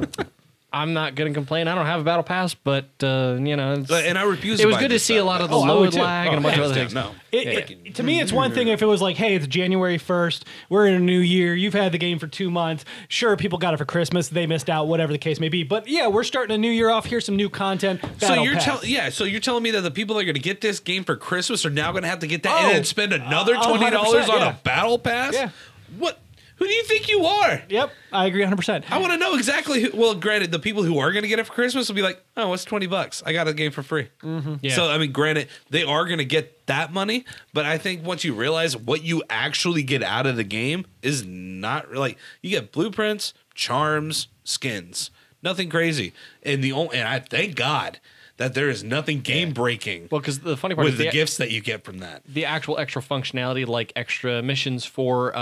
I'm not going to complain. I don't have a battle pass, but and I refuse. It was good to see a lot of the load lag and a bunch of other things. No, to me, it's one thing if it was like, hey, it's January 1st, we're in a new year, you've had the game for 2 months. Sure, people got it for Christmas, they missed out, whatever the case may be. But yeah, we're starting a new year off. Here's some new content. So you're telling me that the people that are going to get this game for Christmas are now going to have to get that and then spend another $20 on a battle pass? Yeah. What? Who do you think you are? Yep, I agree 100%. I want to know exactly who. Well, granted, the people who are going to get it for Christmas will be like, "Oh, what's $20? I got a game for free." Yeah. So, I mean, granted, they are going to get that money, but I think once you realize what you actually get out of the game is not like you get blueprints, charms, skins, nothing crazy, and I thank God that there is nothing game breaking. Well, because the funny part with is the gifts that you get from that, the actual extra functionality, like extra missions for.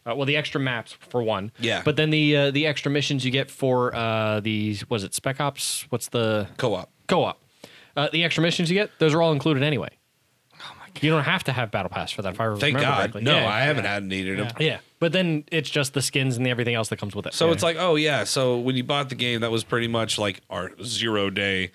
The extra maps for one. Yeah. But then the extra missions you get for was it Spec Ops? What's the co-op? Co-op. The extra missions you get, those are all included anyway. Oh my God. You don't have to have Battle Pass for that. If I Thank remember God. correctly. No, I haven't needed them. Yeah. But then it's just the skins and everything else that comes with it. So it's like, oh yeah. So when you bought the game, that was pretty much like our 0-day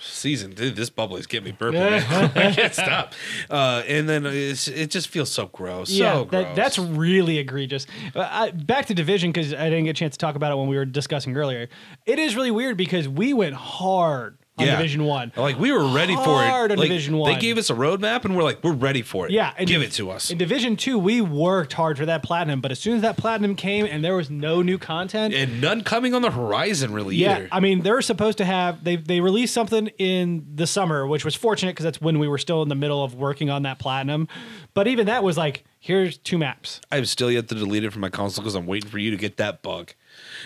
season. Dude, this bubble is getting me burping. Man. I can't stop. And then it just feels so gross. So gross. That's really egregious. Back to Division, because I didn't get a chance to talk about it when we were discussing earlier. It is really weird because we went hard on Division 1. Like, we were ready for it. Hard on like, Division 1. They gave us a roadmap, and we're like, we're ready for it. Yeah. Give it to us. In Division 2, we worked hard for that Platinum, but as soon as that Platinum came and there was no new content. And none coming on the horizon, really, either. I mean, they were supposed to have, they released something in the summer, which was fortunate because that's when we were still in the middle of working on that Platinum. But even that was like, here's 2 maps. I have still yet to delete it from my console because I'm waiting for you to get that bug.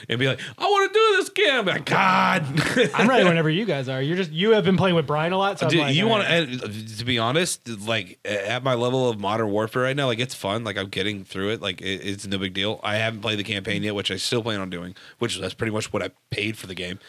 And be like, I want to do this game. I'm like, God. I'm ready whenever you guys are. You have been playing with Brian a lot. So Dude, I'm like, you want to be honest, like at my level of Modern Warfare right now, like it's fun. Like I'm getting through it. Like it's no big deal. I haven't played the campaign yet, which I still plan on doing, which that's pretty much what I paid for the game.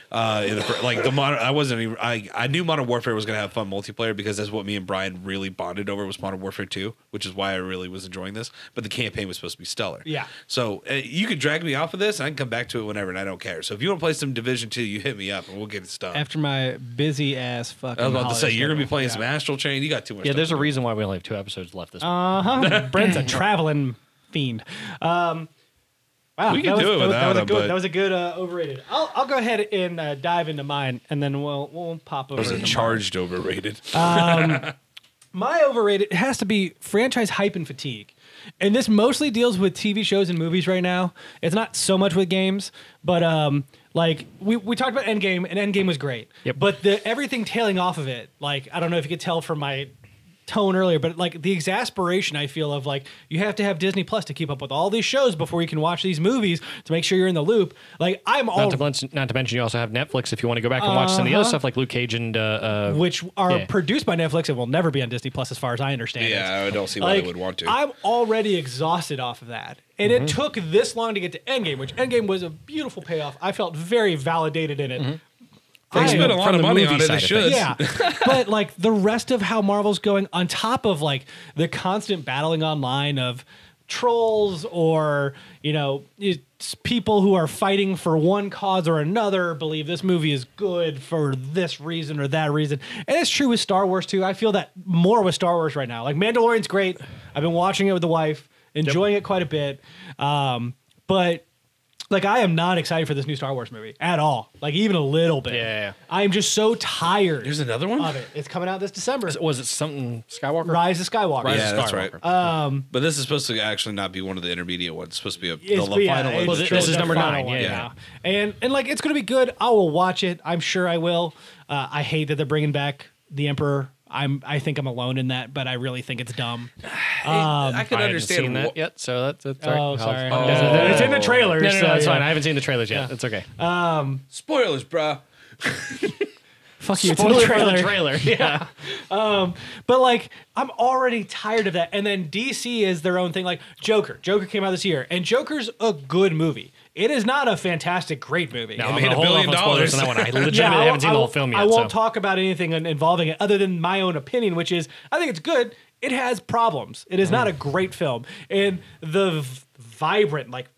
Like the modern, I knew Modern Warfare was gonna have fun multiplayer because that's what me and Brian really bonded over was Modern Warfare 2, which is why I really was enjoying this. But the campaign was supposed to be stellar. Yeah. So you could drag me off of this, and I can come back to it whenever, and I don't care. So if you want to play some Division 2, you hit me up, and we'll get it done. After my busy ass fucking. I was about to say you're gonna be schedule. playing some Astral Chain. You got too much. yeah, stuff there's to a do. reason why we only have 2 episodes left this week. Brent's a traveling fiend. Wow, We can do it without him, but that was a good overrated. I'll go ahead and dive into mine, and then we'll pop over. It was a charged overrated. My overrated has to be franchise hype and fatigue. And this mostly deals with TV shows and movies right now. It's not so much with games, but like we talked about Endgame, and Endgame was great. Yep. But everything tailing off of it, like I don't know if you could tell from my tone earlier, but like the exasperation I feel of like you have to have Disney Plus to keep up with all these shows before you can watch these movies to make sure you're in the loop. Like not to mention you also have Netflix if you want to go back and watch some of the other stuff like Luke Cage and which are produced by Netflix and will never be on Disney Plus as far as I understand. Yeah, I don't see why they would want to. I'm already exhausted off of that. And it took this long to get to Endgame, which Endgame was a beautiful payoff. I felt very validated in it. They spent a lot of money on it. They should. Yeah, but like the rest of how Marvel's going, on top of like the constant battling online of trolls or it's people who are fighting for one cause or another, believe this movie is good for this reason or that reason, and it's true with Star Wars too. I feel that more with Star Wars right now. Like Mandalorian's great. I've been watching it with the wife, enjoying it quite a bit, but. Like, I am not excited for this new Star Wars movie at all. Like, even a little bit. Yeah. I am just so tired. There's another one of it. It's coming out this December. Was it something Skywalker? Rise of Skywalker. Yeah, that's right. But this is supposed to actually not be one of the intermediate ones. It's supposed to be the final one. Well, this is number 9. Yeah. And like, it's going to be good. I will watch it. I'm sure I will. I hate that they're bringing back the Emperor. I think I'm alone in that, but I really think it's dumb. I can understand seen that yet, so that's sorry. Oh, sorry. It's in the trailers. No, that's fine. I haven't seen the trailers yet. It's okay. Spoilers, bro. Fuck you. It's in the trailer. Yeah. But like, I'm already tired of that. And then DC is their own thing. Like Joker. Joker came out this year, and Joker's a good movie. It is not a fantastic, great movie. No, It I'm made gonna $1 hold billion off on spoilers on that one. I legitimately haven't seen the whole film yet. I won't talk about anything involving it other than my own opinion, which is I think it's good. It has problems. It is not a great film. And the vibrant, like,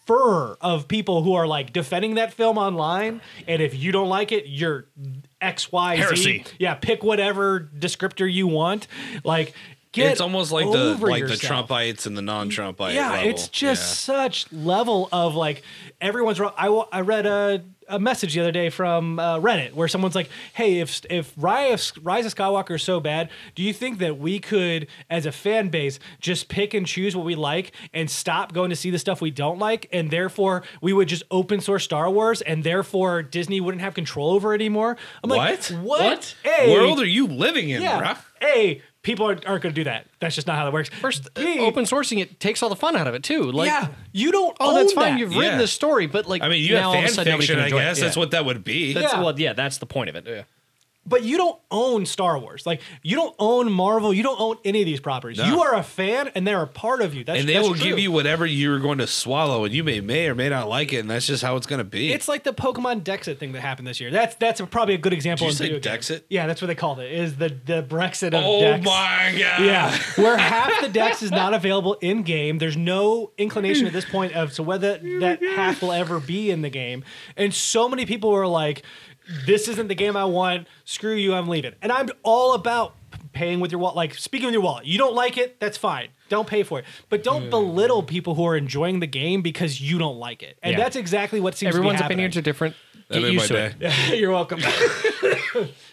fur of people who are like defending that film online, and if you don't like it, you're XYZ. Heresy. Yeah, pick whatever descriptor you want. Like, It's almost like the yourself. Trumpites and the non-Trumpite. Yeah, level. it's just such level of like everyone's wrong. I read a message the other day from Reddit where someone's like, "Hey, if Rise of Skywalker is so bad, do you think that we could, as a fan base, just pick and choose what we like and stop going to see the stuff we don't like, and therefore we would just open source Star Wars, and therefore Disney wouldn't have control over it anymore?" I'm like, "What? world are you living in, Yeah. bruh? People aren't going to do that. That's just not how that works. First, open sourcing it takes all the fun out of it too. Like, yeah, you don't. oh, own that's fine. that. You've written the story, but like, I mean, you now have all of a fan sudden nobody fiction, can I enjoy it. guess. That's what that would be. That's the point of it. Yeah. But you don't own Star Wars. Like, you don't own Marvel. You don't own any of these properties. No. You are a fan, and they're a part of you. And they will give you whatever you're going to swallow, and you may or may not like it, and that's just how it's going to be. It's like the Pokemon Dexit thing that happened this year. That's probably a good example. Did you in say video Dexit? games. Yeah, that's what they called it. Is the Brexit of oh Dex. my god! Yeah, where half the Dex is not available in game. There's no inclination at this point of whether that half will ever be in the game. And so many people were like, "This isn't the game I want. Screw you, I'm leaving." And I'm all about paying with your wallet, like speaking with your wallet. You don't like it, that's fine. Don't pay for it. But don't belittle people who are enjoying the game because you don't like it. And that's exactly what seems Everyone's to be happening. opinions are different. That Get made used my to day. it. You're welcome.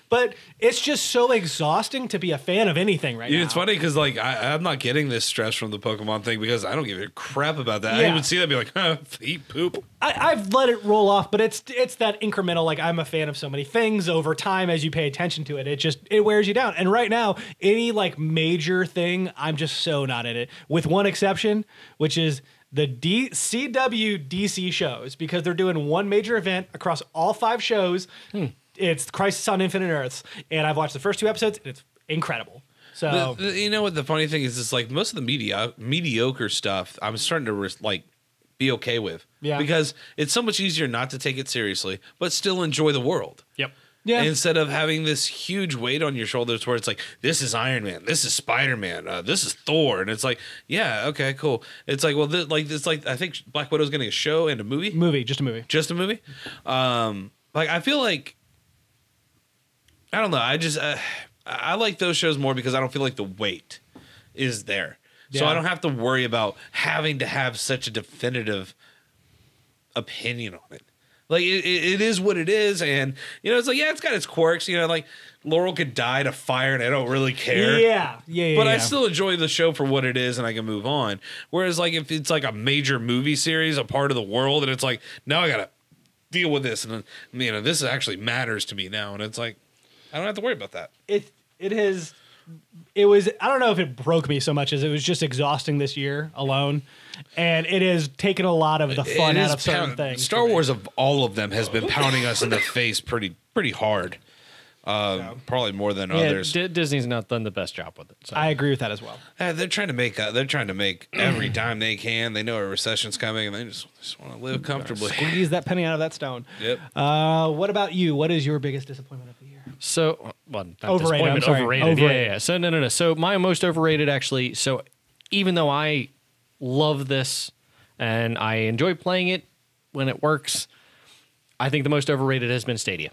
But it's just so exhausting to be a fan of anything right now. It's funny because like I'm not getting this stress from the Pokemon thing because I don't give a crap about that. Yeah. I would see that and be like, huh, eat poop. I've let it roll off, but it's that incremental, like, I'm a fan of so many things over time as you pay attention to it. It wears you down. And right now, any like major thing, I'm just so not in it. With one exception, which is the CW DC shows, because they're doing one major event across all 5 shows. It's Crisis on Infinite Earths, and I've watched the first 2 episodes, and it's incredible. So You know what the funny thing is like most of the mediocre stuff I'm starting to be okay with. Yeah. Because it's so much easier not to take it seriously, but still enjoy the world. Yep. yeah, Instead of having this huge weight on your shoulders where it's like, this is Iron Man, this is Spider-Man, this is Thor. And it's like, yeah, okay, cool. It's like, well, I think Black Widow's getting a show and a movie. just a movie. Just a movie? Like, I feel like, I don't know. I like those shows more because I don't feel like the weight is there. So Yeah. I don't have to worry about having to have such a definitive opinion on it. Like it is what it is, and it's like it's got its quirks. Like Laurel could die to fire, and I don't really care. Yeah. But I still enjoy the show for what it is, and I can move on. Whereas, like if it's like a major movie series, a part of the world, and it's like now I gotta deal with this, and this actually matters to me now, and it's like I don't have to worry about that. It was, I don't know if it broke me so much as it was just exhausting this year alone. And it has taken a lot of the fun out of certain things. Star Wars, of all of them, has been pounding us in the face pretty hard. Probably more than others. Disney's not done the best job with it. So. I agree with that as well. They're trying to make every dime they can. They know a recession's coming, and they just want to live comfortably. Squeeze that penny out of that stone. Yep. What about you? What is your biggest disappointment of the year? So, well, not Overrated, disappointment, I'm sorry. overrated. Overrated. Yeah. So no. So my most overrated actually. So even though I love this and I enjoy playing it when it works, I think the most overrated has been Stadia.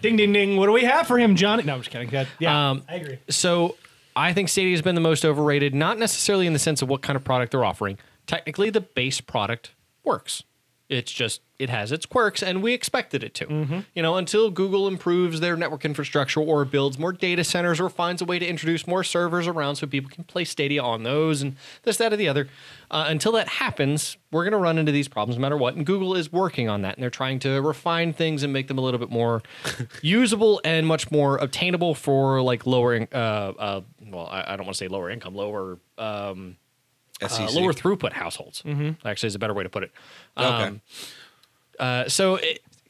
Ding, ding, ding. What do we have for him, Johnny? No, I'm just kidding. Yeah, I agree. So I think Stadia has been the most overrated, not necessarily in the sense of what kind of product they're offering. Technically, the base product works. It's just, it has its quirks, and we expected it to. Until Google improves their network infrastructure or builds more data centers or finds a way to introduce more servers around so people can play Stadia on those and this, that, or the other. Until that happens, we're going to run into these problems no matter what. And Google is working on that, and they're trying to refine things and make them a little bit more usable and much more obtainable for like lower, I don't want to say lower income, lower throughput households. Actually, is a better way to put it. So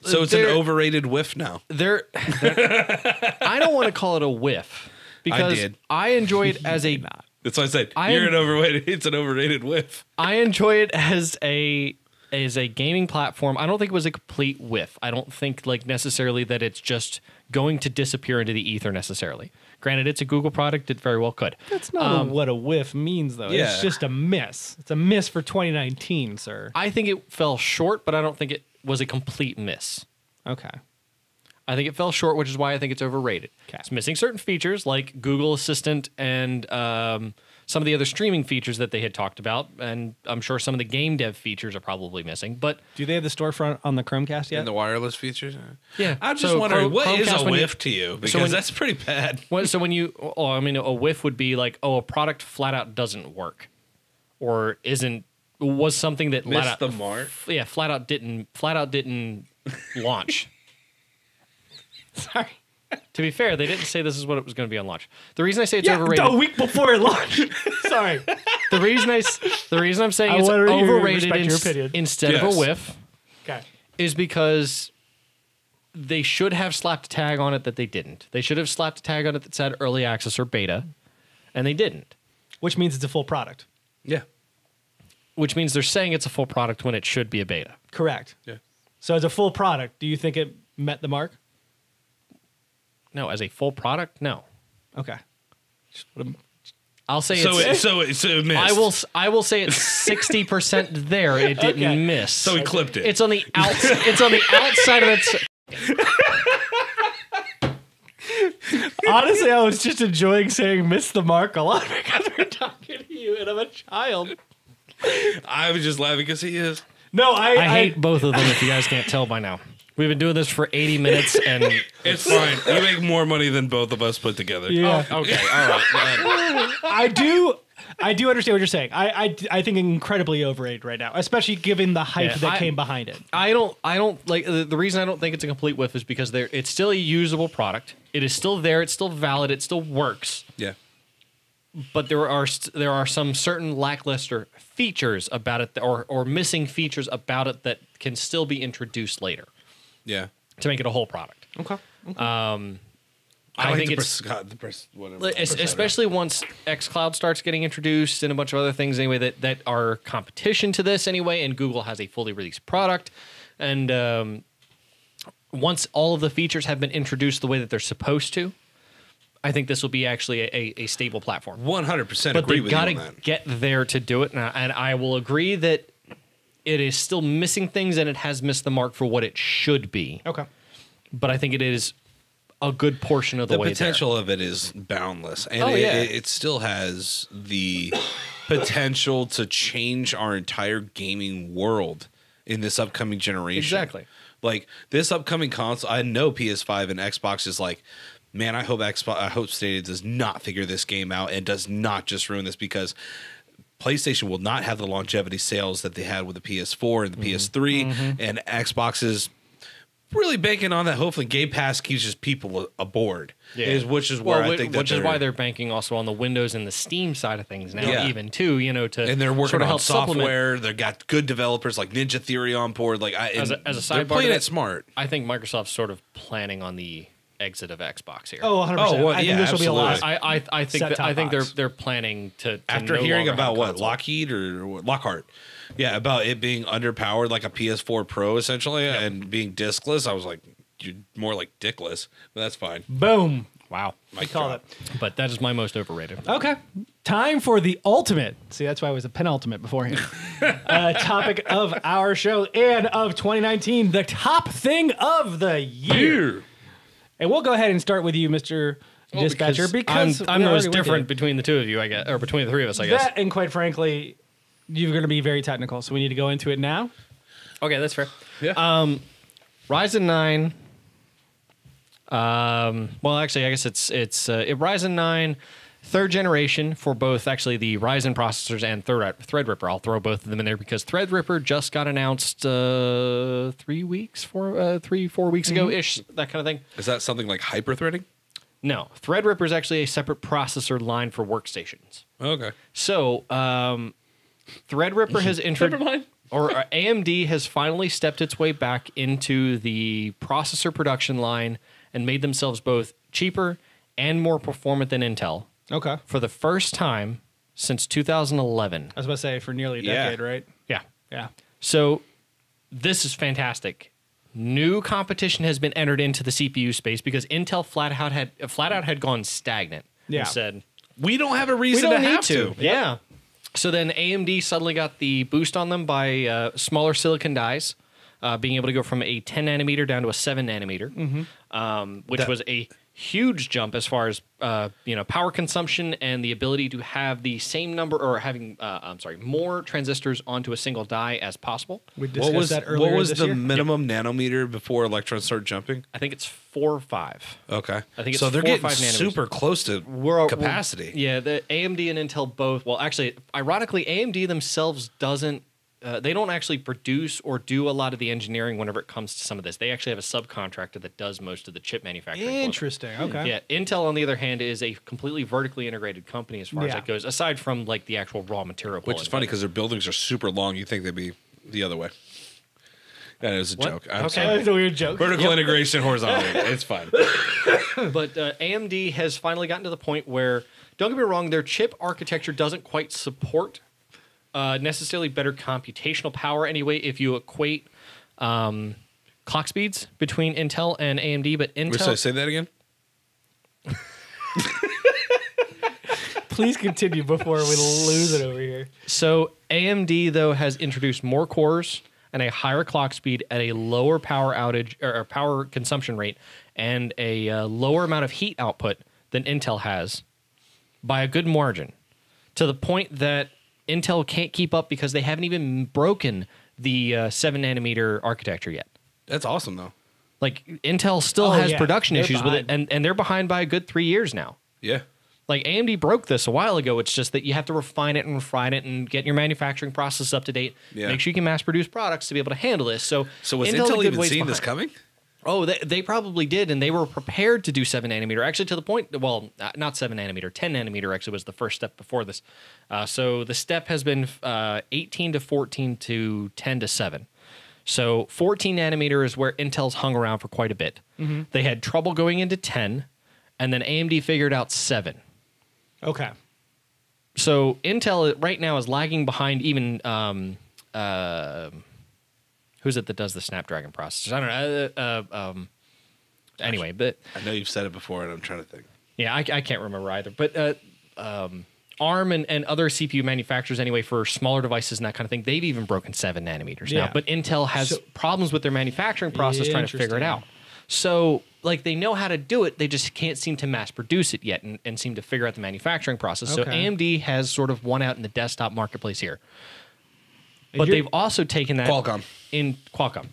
it's an overrated whiff now. I don't want to call it a whiff because I enjoy it as a. That's why I said you're an overrated. It's an overrated whiff. I enjoy it as a gaming platform. I don't think it was a complete whiff. I don't think like necessarily that it's just going to disappear into the ether necessarily. Granted, it's a Google product. It very well could. That's not what a whiff means, though. Yeah. It's just a miss. It's a miss for 2019, sir. I think it fell short, but I don't think it was a complete miss. Okay. I think it fell short, which is why I think it's overrated. Okay. It's missing certain features like Google Assistant and some of the other streaming features that they had talked about, and I'm sure some of the game dev features are probably missing. But do they have the storefront on the Chromecast yet? And the wireless features? Yeah. I'm just wondering, what is Chromecast a whiff to you? Because that's pretty bad. A whiff would be like, a product flat out doesn't work, or was something that missed the mark. Flat out didn't launch. Sorry. To be fair, they didn't say this is what it was going to be on launch. The reason I say it's overrated a week before it launched. Sorry. The reason I'm saying it's overrated instead of a whiff is because they should have slapped a tag on it that they didn't. They should have slapped a tag on it that said early access or beta, and they didn't. Which means it's a full product. Yeah. Which means they're saying it's a full product when it should be a beta. Correct. Yeah. So as a full product, do you think it met the mark? No, as a full product, no. Okay. I'll say so it missed. I will say it's 60% there. It didn't miss. So he clipped it. It's on the outside. It's on the outside of it. Honestly, I was just enjoying saying "miss the mark" a lot because we're talking to you and I'm a child. I was just laughing because he is. No, I hate both of them. If you guys can't tell by now. We've been doing this for 80 minutes, and it's fine. You make more money than both of us put together. Yeah. Oh, okay, all right. I do understand what you're saying. I think incredibly overrated right now, especially given the hype that came behind it. I don't like the reason I don't think it's a complete whiff is because it's still a usable product. It is still there. It's still valid. It still works. Yeah. But there are some certain lackluster features about it, or missing features about it that can still be introduced later. Yeah. To make it a whole product. Okay. I think it's especially once xCloud starts getting introduced and a bunch of other things anyway that are competition to this anyway, and Google has a fully released product, and once all of the features have been introduced the way that they're supposed to, I think this will be actually a stable platform. 100% but agree with you on that. But they've got to get there to do it, and I will agree that it is still missing things and it has missed the mark for what it should be. Okay. But I think it is a good portion of the way. The potential of it is boundless, and it still has the potential to change our entire gaming world in this upcoming generation. Exactly. Like this upcoming console, I know PS5 and Xbox is like, man, I hope Stadia does not figure this game out and does not just ruin this, because PlayStation will not have the longevity sales that they had with the PS4 and the PS3, and Xbox is really banking on that. Hopefully, Gamepass keeps just people aboard. Yeah. Which is where I think which is why they're banking also on the Windows and the Steam side of things now, even too. To and they're working sort of on help software. They've got good developers like Ninja Theory on board. Like as a sidebar, they're playing it smart. I think Microsoft's sort of planning on the exit of Xbox here. Oh, 100%. Oh, well, I think this will be a lot. I think they're planning to after no hearing about what console. Lockheed or Lockhart. Yeah, about it being underpowered like a PS4 Pro essentially, and being diskless. I was like, you're more like dickless, but that's fine. Boom. Wow. I call it. But that is my most overrated. Okay. Time for the ultimate. See, that's why it was a penultimate beforehand. Topic of our show and of 2019, the top thing of the year. And we'll go ahead and start with you, Mr. Dispatcher, because I'm the most different between the two of you, I guess, or between the three of us, I guess. That, and quite frankly, you're going to be very technical, so we need to go into it now. Okay, that's fair. Yeah. Ryzen 9. Well, actually, I guess it's Ryzen 9 third generation for both actually the Ryzen processors and Threadripper. I'll throw both of them in there because Threadripper just got announced 4 weeks ago ish, that kind of thing. Is that something like hyper-threading? No, Threadripper is actually a separate processor line for workstations. Okay. So Threadripper has introduced, or AMD has finally stepped its way back into the processor production line and made themselves both cheaper and more performant than Intel. Okay. For the first time since 2011. I was about to say for nearly a decade, right? Yeah. Yeah. So this is fantastic. New competition has been entered into the CPU space because Intel flat out had gone stagnant. Yeah. And said, We don't have a reason to have to. Yeah. So then AMD suddenly got the boost on them by smaller silicon dies, being able to go from a 10 nanometer down to a 7 nanometer, which was a huge jump as far as power consumption and the ability to have the same number or having more transistors onto a single die as possible. We discussed that earlier. What was this the year? minimum nanometer before electrons started jumping? I think it's 4 or 5. Okay. I think it's so they're 4 or getting 5 nanometers. super close to capacity. Yeah, the AMD and Intel both. Well, actually, ironically, AMD themselves doesn't. They don't actually produce or do a lot of the engineering whenever it comes to some of this. They actually have a subcontractor that does most of the chip manufacturing. Interesting. Okay. Yeah. Intel, on the other hand, is a completely vertically integrated company as far as that goes, aside from like the actual raw material. Which is funny because their buildings are super long. You think they'd be the other way. That is a joke. I'm sorry. That's a weird joke. Vertical integration horizontally. It's fine. But AMD has finally gotten to the point where, don't get me wrong, their chip architecture doesn't quite support necessarily better computational power anyway if you equate clock speeds between Intel and AMD, but Intel... Should I say that again? Please continue before we lose it over here. So AMD, though, has introduced more cores and a higher clock speed at a lower power outage or power consumption rate and a lower amount of heat output than Intel has by a good margin, to the point that Intel can't keep up because they haven't even broken the 7 nanometer architecture yet. That's awesome, though. Like, Intel still has production They're issues behind. with it, and they're behind by a good 3 years now. Yeah. Like, AMD broke this a while ago. It's just that you have to refine it and refine it and get your manufacturing process up to date. Yeah. Make sure you can mass produce products to be able to handle this. So was Intel's a Intel good even ways seeing this behind. coming? Oh, they probably did, and they were prepared to do 7 nanometer. Actually, to the point, well, not 7 nanometer, 10 nanometer actually was the first step before this. So the step has been 18 to 14 to 10 to 7. So 14 nanometer is where Intel's hung around for quite a bit. Mm-hmm. They had trouble going into 10, and then AMD figured out 7. Okay. So Intel right now is lagging behind even who's it that does the Snapdragon processors? I don't know. Anyway, but I know you've said it before, and I'm trying to think. yeah, I can't remember either. But ARM and other CPU manufacturers, anyway, for smaller devices and that kind of thing, they've even broken 7 nanometers now. Yeah. But Intel has problems with their manufacturing process trying to figure it out. So like they know how to do it. They just can't seem to mass produce it yet and seem to figure out the manufacturing process. So AMD has sort of won out in the desktop marketplace here. But they've also taken that Qualcomm. in Qualcomm.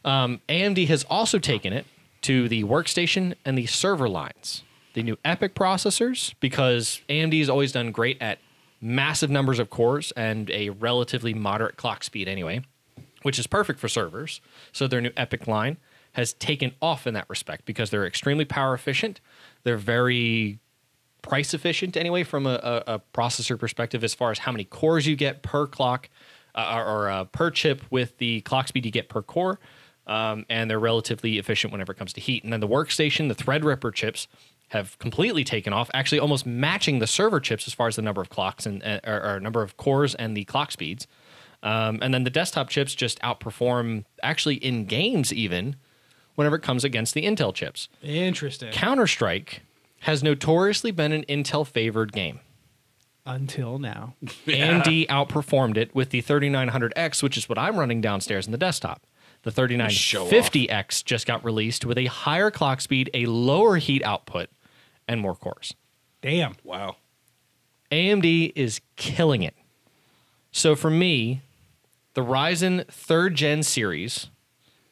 AMD has also taken it to the workstation and the server lines. The new EPYC processors, because AMD has always done great at massive numbers of cores and a relatively moderate clock speed anyway, which is perfect for servers. So their new EPYC line has taken off in that respect because they're extremely power efficient. They're very price efficient anyway from a processor perspective as far as how many cores you get per clock or per chip with the clock speed you get per core. And they're relatively efficient whenever it comes to heat. And then the workstation, the Threadripper chips, have completely taken off, actually almost matching the server chips as far as the number of clocks and or number of cores and the clock speeds. And then the desktop chips just outperform, actually in games even, whenever it comes against the Intel chips. Interesting. Counter-Strike has notoriously been an Intel-favored game. Until now. AMD outperformed it with the 3900X, which is what I'm running downstairs in the desktop. The 3950X just got released with a higher clock speed, a lower heat output, and more cores. Damn. Wow. AMD is killing it. So for me, the Ryzen 3rd Gen series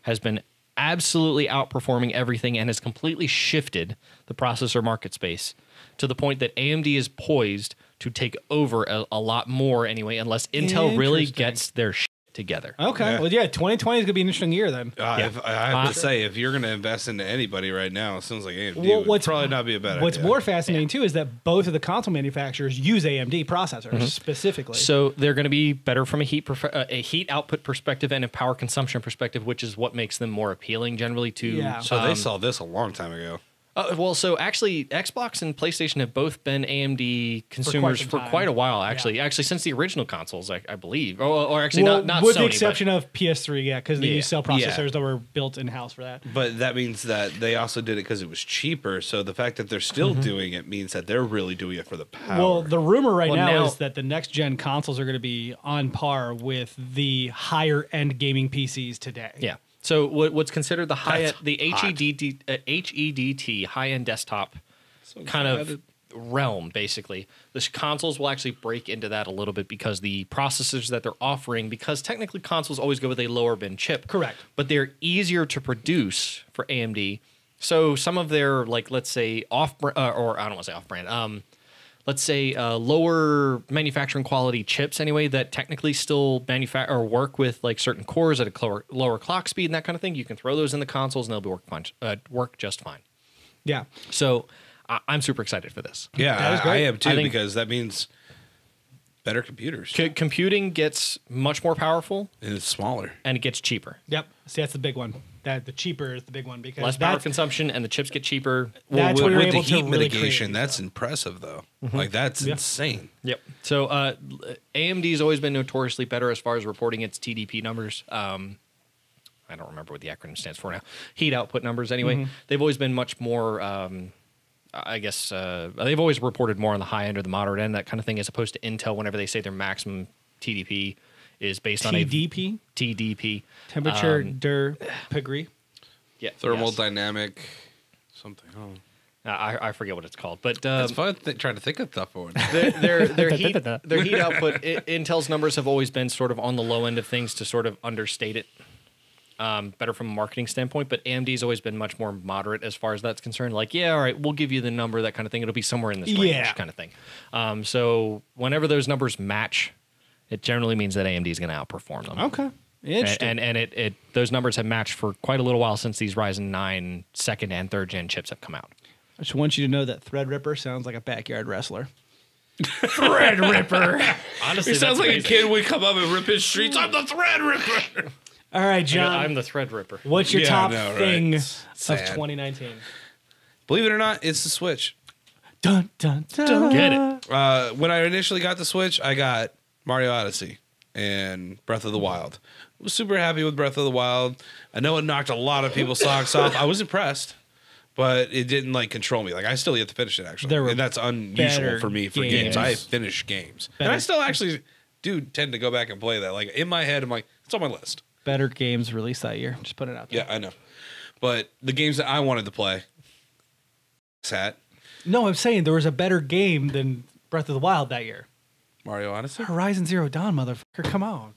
has been absolutely outperforming everything and has completely shifted the processor market space to the point that AMD is poised to take over a lot more anyway, unless Intel really gets their shit together. Okay. Yeah. Well, yeah, 2020 is going to be an interesting year then. I have to say, if you're going to invest into anybody right now, it sounds like AMD would probably not be a bad idea. What's more fascinating, too, is that both of the console manufacturers use AMD processors specifically. So they're going to be better from a heat output perspective and a power consumption perspective, which is what makes them more appealing generally to... Yeah. So they saw this a long time ago. Well, so actually, Xbox and PlayStation have both been AMD consumers for quite a while. Actually, since the original consoles, I believe, or actually not with Sony, the exception of PS3, yeah, because they use cell processors that were built in house for that. But that means that they also did it because it was cheaper. So the fact that they're still doing it means that they're really doing it for the power. Well, the rumor now is that the next gen consoles are going to be on par with the higher end gaming PCs today. Yeah. So what's considered the HEDT high-end desktop kind of realm, basically. The consoles will actually break into that a little bit because the processors that they're offering, because technically consoles always go with a lower bin chip. Correct. But they're easier to produce for AMD. So some of their, like, let's say off-brand, or I don't want to say off-brand, let's say lower manufacturing quality chips anyway that technically still manufacture or work with like certain cores at a lower clock speed and that kind of thing. You can throw those in the consoles and they'll be work just fine. Yeah. So I'm super excited for this. Yeah, I am too, because that means better computers. Computing gets much more powerful. And it's smaller. And it gets cheaper. Yep. See, that's the big one. The cheaper is the big one because less power consumption and the chips get cheaper. That's with able the heat to mitigation, that's impressive though. Like that's insane. Yep. So AMD's always been notoriously better as far as reporting its TDP numbers. I don't remember what the acronym stands for now. Heat output numbers anyway. They've always been much more I guess they've always reported more on the high end or the moderate end, that kind of thing, as opposed to Intel whenever they say their maximum TDP is based on TDP. Temperature degree. Yeah. Thermodynamic something. I forget what it's called, but it's fun trying to think of stuff for it. Their heat output, Intel's numbers have always been sort of on the low end of things to sort of understate it. Better from a marketing standpoint, but AMD's always been much more moderate as far as that's concerned. Like, yeah, all right, we'll give you the number, that kind of thing. It'll be somewhere in this range, kind of thing. So whenever those numbers match, it generally means that AMD is going to outperform them. Okay, interesting. And those numbers have matched for quite a little while since these Ryzen 9 second and third gen chips have come out. I just want you to know that Threadripper sounds like a backyard wrestler. Threadripper. Honestly, it sounds like a kid would come up and rip his streets. I'm the Threadripper. All right, John. I'm the Threadripper. What's your top thing of 2019? Believe it or not, it's the Switch. Dun, dun, dun. Get it. When I initially got the Switch, I got Mario Odyssey and Breath of the Wild. I was super happy with Breath of the Wild. I know it knocked a lot of people's socks off. I was impressed, but it didn't like control me. Like I still yet to finish it actually, and that's unusual for me for games. I finish games, and I still actually do tend to go back and play that. Like in my head, I'm like, it's on my list. Better games released that year. Just put it out there. Yeah, I know. But the games that I wanted to play, sat No, I'm saying there was a better game than Breath of the Wild that year. Mario Odyssey. Horizon Zero Dawn, motherfucker. Come on.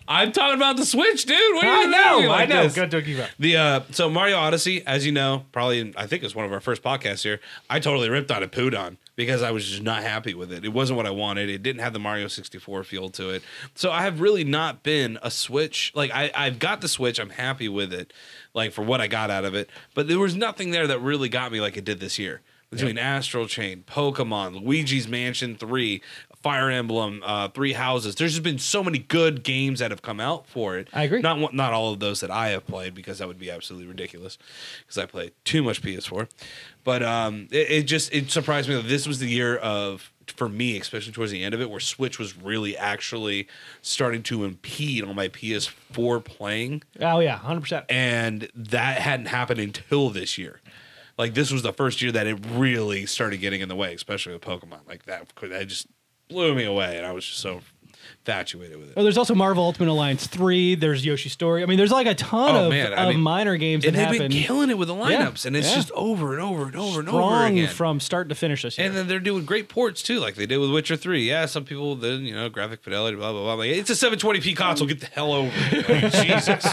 I'm talking about the Switch, dude. What are I you know. doing like I know. this? Good to keep up. So Mario Odyssey, as you know, probably I think it's one of our first podcasts here. I totally ripped on and pooed on because I was just not happy with it. It wasn't what I wanted. It didn't have the Mario 64 feel to it. So I have really not been a Switch. Like I've got the Switch. I'm happy with it, like for what I got out of it. But there was nothing there that really got me like it did this year. Between Astral Chain, Pokemon, Luigi's Mansion 3, Fire Emblem, Three Houses. There's just been so many good games that have come out for it. I agree. Not all of those that I have played because that would be absolutely ridiculous because I play too much PS4. But it surprised me that this was the year of, for me, especially towards the end of it, where Switch was really actually starting to impede on my PS4 playing. Oh, yeah, 100%. And that hadn't happened until this year. Like, this was the first year that it really started getting in the way, especially with Pokemon. Like, that just blew me away, and I was just so infatuated with it. Well, there's also Marvel Ultimate Alliance 3. There's Yoshi's Story. I mean, there's like a ton of minor games that and they've happen. been killing it with the lineups, and it's just over and over and over and over again. From start to finish this year. And then they're doing great ports, too, like they did with Witcher 3. Yeah, some people, then, graphic fidelity, blah, blah, blah. Like, it's a 720p console. Get the hell over it. Like, Jesus.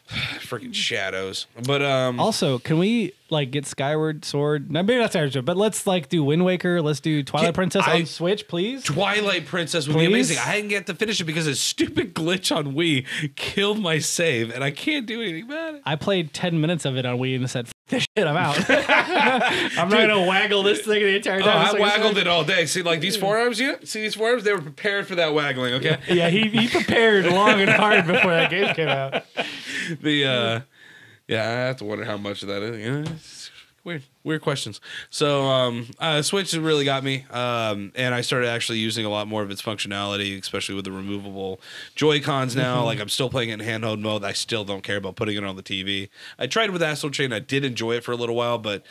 Freaking shadows. But also, can we get Skyward Sword? No, maybe not Skyward Sword, but let's do Wind Waker. Let's do Twilight Princess on Switch, please. Twilight Princess would be amazing. I didn't get to finish it because a stupid glitch on Wii killed my save, and I can't do anything about it. I played 10 minutes of it on Wii and said, "F this shit, I'm out." I'm not gonna waggle this thing the entire time. I waggled it all day. See, these forearms, see these forearms? They were prepared for that waggling. Okay. Yeah, he prepared long and hard before that game came out. I have to wonder how much of that is. It's weird questions. So Switch has really got me, and I started actually using a lot more of its functionality, especially with the removable Joy-Cons now. Like, I'm still playing it in handheld mode. I still don't care about putting it on the TV. I tried with Astral Chain. I did enjoy it for a little while, but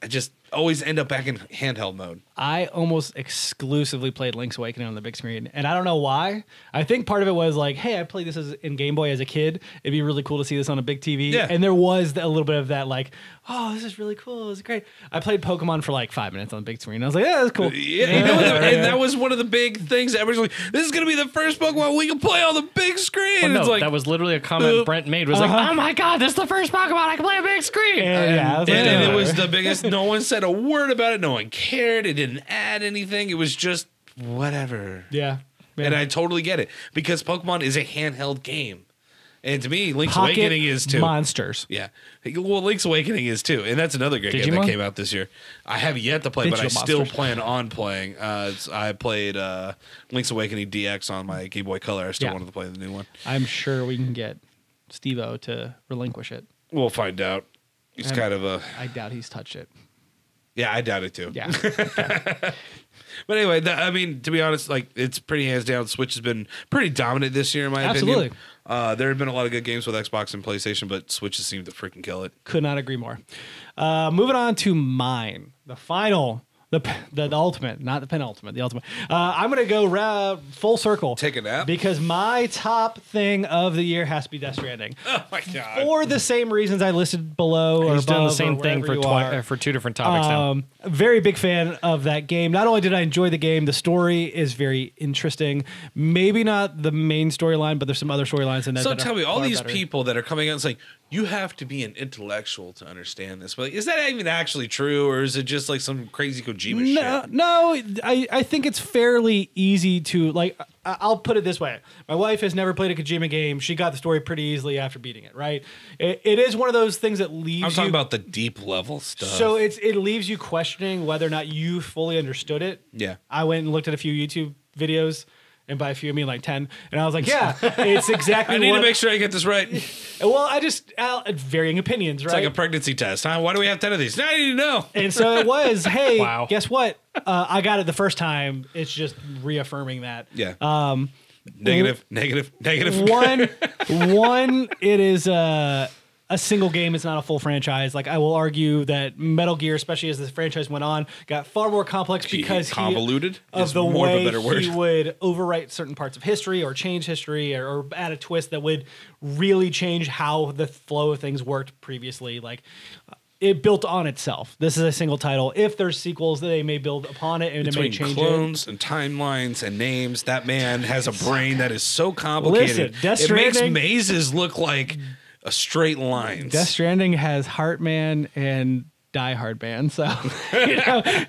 I just always end up back in handheld mode. I almost exclusively played Link's Awakening on the big screen, and I don't know why. I think part of it was like, hey, I played this in Game Boy as a kid. It'd be really cool to see this on a big TV. Yeah. And there was a little bit of that, like, oh, this is really cool. This is great. I played Pokemon for 5 minutes on the big screen. I was like, yeah, that's cool. Yeah, and that was one of the big things. Everybody's like, this is going to be the first Pokemon we can play on the big screen. Well, it's like, that was literally a comment Brent made. Was like, oh my God, this is the first Pokemon I can play on big screen. And it was the biggest. No one said a word about it. No one cared. It didn't add anything. It was just whatever. Yeah. And I totally get it because Pokemon is a handheld game. And to me, Link's Awakening is too. Monsters. Yeah. Well, Link's Awakening is too. And that's another great game that came out this year. I have yet to play, but I still plan on playing. I played Link's Awakening DX on my Game Boy Color. I still wanted to play the new one. I'm sure we can get Steve-O to relinquish it. We'll find out. He's kind of a... I doubt he's touched it. Yeah, I doubt it too. Yeah. But anyway, to be honest, it's pretty hands down. Switch has been pretty dominant this year, in my opinion. There have been a lot of good games with Xbox and PlayStation, but Switch has seemed to freaking kill it. Could not agree more. Moving on to mine, the final, the ultimate, not the penultimate, the ultimate. I'm going to go full circle. Take a nap? Because my top thing of the year has to be Death Stranding. Oh, my God. For the same reasons I listed below. He's done the above same thing for two different topics now. Very big fan of that game. Not only did I enjoy the game, the story is very interesting. Maybe not the main storyline, but there's some other storylines in there. So tell me, all these people that are coming out and saying, you have to be an intellectual to understand this. But is that even actually true, or is it just like some crazy Kojima shit? No, I think it's fairly easy to, I'll put it this way. My wife has never played a Kojima game. She got the story pretty easily after beating it, right? It is one of those things that leaves I'm talking about the deep level stuff. So it leaves you questioning whether or not you fully understood it. Yeah. I went and looked at a few YouTube videos, and by a few I mean 10, and I was like, yeah, it's exactly I need to make sure I get this right. Well, varying opinions, right? It's like a pregnancy test, huh? Why do we have 10 of these? Now I need to know. And so it was, hey, wow. Guess what? I got it the first time. It's just reaffirming that. Yeah. Negative. One, it is a single game is not a full franchise. Like I will argue that Metal Gear, especially as the franchise went on, got far more complex because convoluted of the way he would overwrite certain parts of history or change history or add a twist that would really change how the flow of things worked previously. Like it built on itself. This is a single title. If there's sequels, they may build upon it and it may change clones and timelines and names. That man has a brain that is so complicated. Listen, it makes mazes look like a straight line. Death Stranding has Heartman and Die Hard Man, so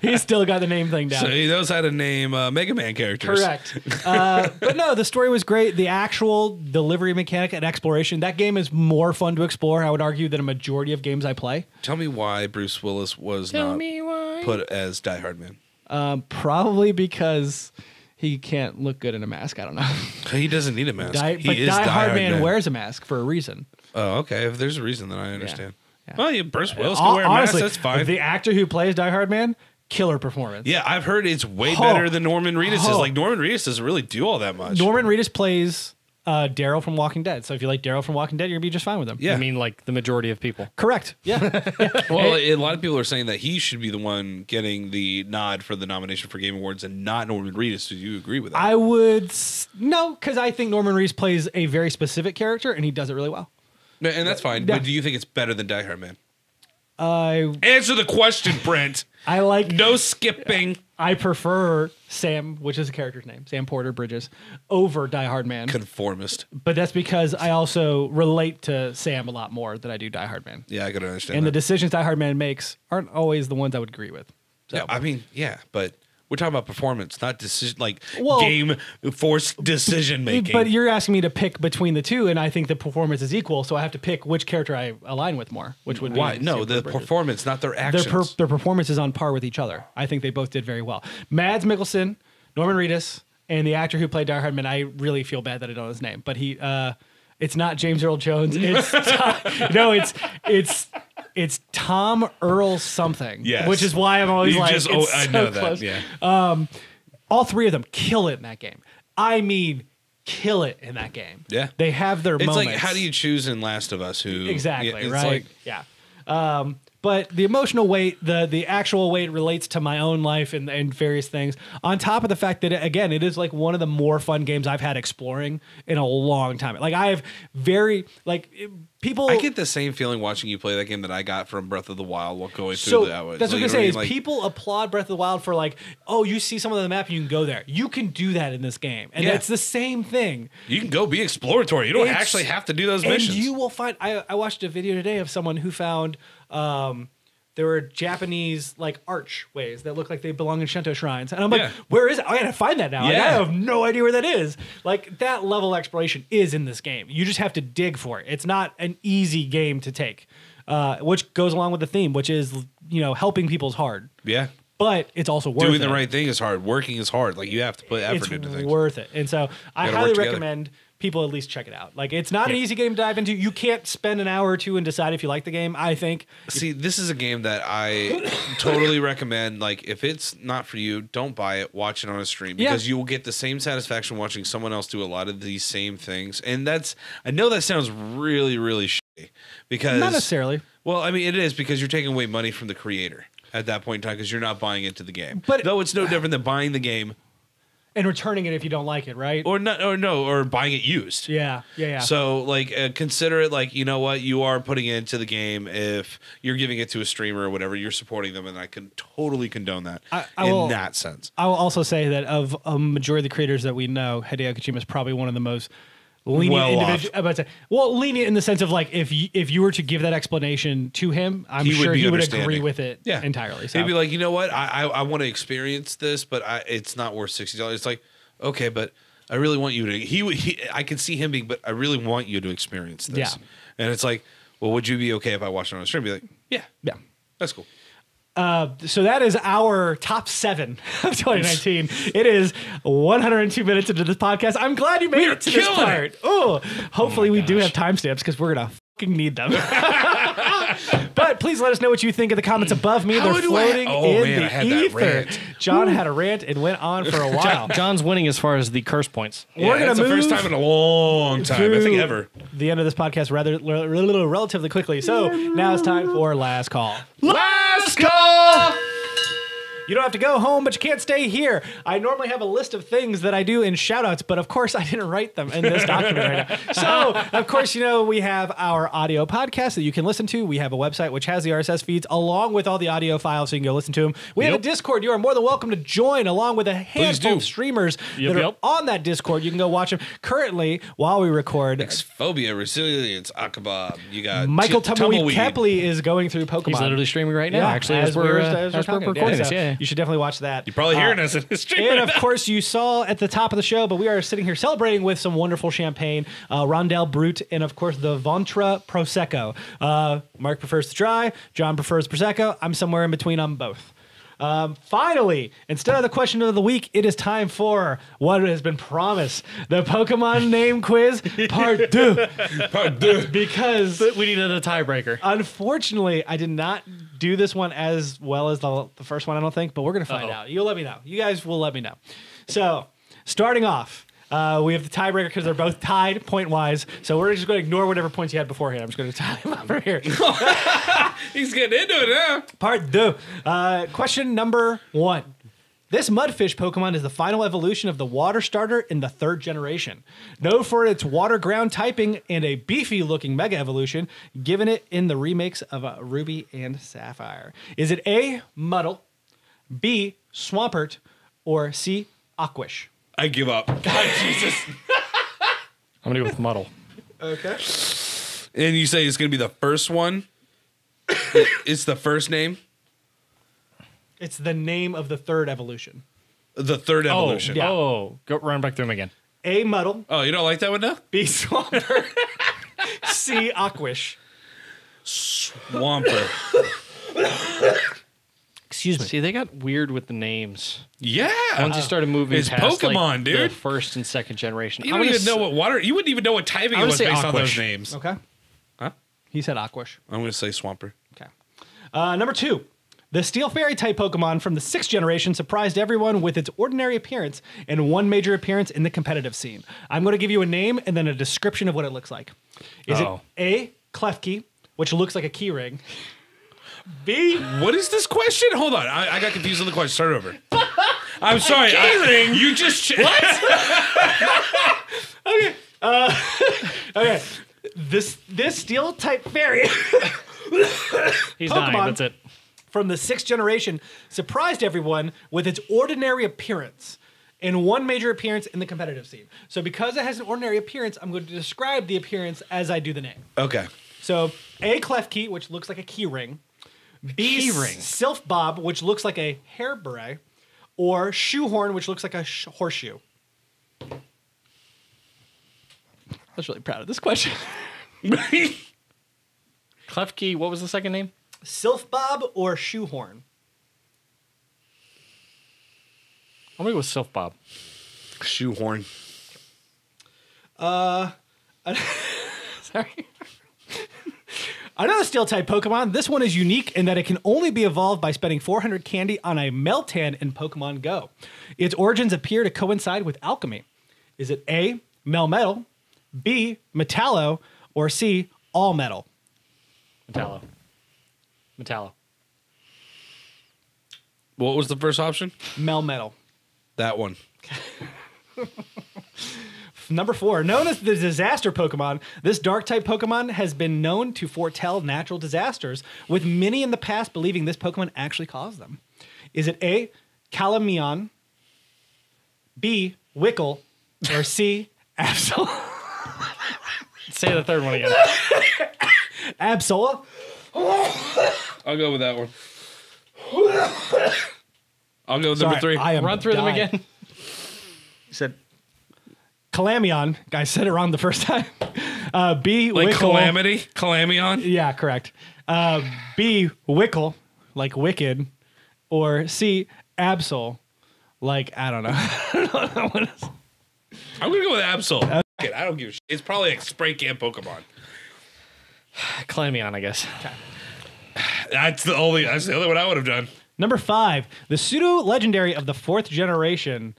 he's still got the name thing down. So he knows how to name Mega Man characters. Correct. But no, the story was great. The actual delivery mechanic and exploration, that game is more fun to explore, I would argue, than a majority of games I play. Tell me why Bruce Willis was not put as Die Hard Man. Probably because he can't look good in a mask. I don't know. He doesn't need a mask. Die Hard Man wears a mask for a reason. Oh, okay. If there's a reason, then I understand. Yeah. Well, Bruce Willis can wear a mask. That's fine. The actor who plays Die Hard Man, killer performance. Yeah, I've heard it's way better than Norman Reedus. Like Norman Reedus doesn't really do all that much. Norman Reedus plays Daryl from Walking Dead. So if you like Daryl from Walking Dead, you're gonna be just fine with him. Yeah, I mean like the majority of people. Correct. Yeah. Well, a lot of people are saying that he should be the one getting the nod for the nomination for Game Awards and not Norman Reedus. Do you agree with that? I would no, because I think Norman Reedus plays a very specific character and he does it really well. And that's fine. Yeah. But do you think it's better than Die Hard Man? I Answer the question, Brent. I like no skipping. I prefer Sam, which is the character's name, Sam Porter Bridges, over Die Hard Man. Conformist. But that's because I also relate to Sam a lot more than I do Die Hard Man. Yeah, I gotta understand. And the decisions Die Hard Man makes aren't always the ones I would agree with. So. Yeah, I mean, but we're talking about performance, not decision, game force decision making. But you're asking me to pick between the two, and I think the performance is equal, so I have to pick which character I align with more. Which would why? Be No, the performance, not their actions. Their performance is on par with each other. I think they both did very well. Mads Mikkelsen, Norman Reedus, and the actor who played Die Hard Man. I really feel bad that I don't know his name, but he. It's not James Earl Jones. It's it's Tom Earl something. Yes. Which is why I'm always I know close. That. Yeah. All three of them kill it in that game. I mean, kill it in that game. Yeah. They have their moments. It's like, how do you choose in Last of Us? Exactly, right? Yeah. But the emotional weight, the actual weight relates to my own life and various things. On top of the fact that, again, it is like one of the more fun games I've had exploring in a long time. Like I have people. I get the same feeling watching you play that game that I got from Breath of the Wild while going through that. That's what I'm saying. People applaud Breath of the Wild for you see something on the map and you can go there. You can do that in this game, and it's the same thing. You can go be exploratory. You don't actually have to do those missions. And you will find. I watched a video today of someone who found. There were Japanese archways that look like they belong in Shinto shrines, and I'm like, where is it? I gotta find that now. Yeah. I have no idea where that is. That level of exploration is in this game. You just have to dig for it. It's not an easy game to take, which goes along with the theme, which is helping people's hard. Yeah. But it's also worth it. Doing the right thing is hard. Working is hard. You have to put effort into things. It's worth it. And so I highly recommend people at least check it out. It's not an easy game to dive into. You can't spend an hour or two and decide if you like the game, I think. See, this is a game that I totally recommend. If it's not for you, don't buy it. Watch it on a stream because you will get the same satisfaction watching someone else do a lot of these same things. And I know that sounds really, really shitty because... Not necessarily. Well, I mean, it is because you're taking away money from the creator at that point in time because you're not buying into the game. But though it's no different than buying the game and returning it if you don't like it, right? Or buying it used. Yeah. So consider it you know what, you are putting it into the game. If you're giving it to a streamer or whatever, you're supporting them, and I can totally condone that in that sense. I will also say that of a majority of the creators that we know, Hideo Kojima is probably one of the most lenient individual. Lenient in the sense of if you were to give that explanation to him, I'm sure he would agree with it entirely. So. He'd be like, you know what, I want to experience this, but it's not worth $60. It's like, okay, but I really want you to. I can see him being, but I really want you to experience this. Yeah. And it's like, well, would you be okay if I watched it on a stream? Be like, yeah, that's cool. So that is our top 7 of 2019. It is 102 minutes into this podcast. I'm glad you made it to this part. Oh, hopefully we do have timestamps because we're gonna fucking need them. But please let us know what you think in the comments above me. They're floating in the ether. John had a rant and went on for a while. John's winning as far as the curse points. We're gonna move. That's the first time in a long time. I think ever. the end of this podcast relatively quickly. So now it's time for last call. Last call. You don't have to go home, but you can't stay here. I normally have a list of things that I do in shoutouts, but of course I didn't write them in this document right now. So, of course, we have our audio podcast that you can listen to. We have a website which has the RSS feeds along with all the audio files so you can go listen to them. We have a Discord. You are more than welcome to join along with a handful of streamers that are on that Discord. You can go watch them. Currently, while we record, Phobia, Resilience, Akaba. You got Michael Tumbleweed Kepley is going through Pokemon. He's literally streaming right now, actually, as we're recording this. Yeah. You should definitely watch that. You're probably hearing us in the stream. And right of course, you saw at the top of the show, but we are sitting here celebrating with some wonderful champagne, Rondell Brut, and of course the Ventra Prosecco. Mark prefers the dry, John prefers Prosecco. I'm somewhere in between on both. Finally, instead of the question of the week, it is time for what has been promised: the Pokemon name quiz part 2. Part 2. Because we needed a tiebreaker. Unfortunately, I did not do this one as well as the first one, I don't think, but we're going to find out. You'll let me know. You guys will let me know. So, starting off, we have the tiebreaker because they're both tied point-wise. So we're just going to ignore whatever points you had beforehand. I'm just going to tie them up right here. He's getting into it now. Part 2. Question number 1. This Mudfish Pokemon is the final evolution of the Water Starter in the 3rd generation. Known for its water ground typing and a beefy-looking Mega Evolution, given it in the remakes of Ruby and Sapphire. Is it A, Muddle, B, Swampert, or C, Aquash? I give up. God, Jesus. I'm going to go with Muddle. Okay. And you say it's going to be the first one? It's the first name? It's the name of the 3rd evolution. The 3rd evolution. yeah. Go run back through them again. A, Muddle. Oh, you don't like that one now? B, Swampert. C, Aquash. Swampert. Excuse me. See, they got weird with the names. Yeah. Once you started moving it's past Pokemon, dude. the 1st and 2nd generation. You don't even know what water. You wouldn't even know what typing it was based on those names. Okay. Huh? He said Aquash. I'm going to say Swampert. Okay. Number 2. The Steel Fairy type Pokemon from the 6th generation surprised everyone with its ordinary appearance and one major appearance in the competitive scene. I'm going to give you a name and then a description of what it looks like. Is it A, Klefki, which looks like a keyring? B. What is this question? Hold on. I got confused on the question. Start over. I'm sorry. You just... What? Okay. Okay. This Steel type Fairy... He's Pokemon dying. That's it. From the 6th generation surprised everyone with its ordinary appearance and one major appearance in the competitive scene. So because it has an ordinary appearance, I'm going to describe the appearance as I do the name. Okay. So A, Klefki, which looks like a key ring. B, Sylph Bob, which looks like a hair beret. Or Shoehorn, which looks like a horseshoe. I was really proud of this question. Klefki, what was the second name? Sylph Bob or Shoehorn? I'm going to go with Sylph Bob. Shoehorn. Sorry. Another Steel-type Pokemon. This one is unique in that it can only be evolved by spending 400 candy on a Meltan in Pokemon Go. Its origins appear to coincide with alchemy. Is it A, Melmetal, B, Metallo, or C, All Metal? Metallo. What was the first option? Melmetal. That one. Number 4, known as the disaster Pokemon, this dark-type Pokemon has been known to foretell natural disasters, with many in the past believing this Pokemon actually caused them. Is it A, Calamion, B, Wickle, or C, Absol? Say the third one again. Absola? I'll go with that one. I'll go with number 3. I am Run through them dying. again. You said Calamion. I said it wrong the first time. B, Like Wickle. Calamity? Calamion? Yeah, correct. B, Wickle, like Wicked. Or C, Absol, like, I don't know. I don't know what that one is. I'm going to go with Absol. Okay. I don't give a shit. It's probably a spray can Pokemon. Calamion, I guess. That's the only one I would have done. Number 5, the pseudo-legendary of the 4th generation.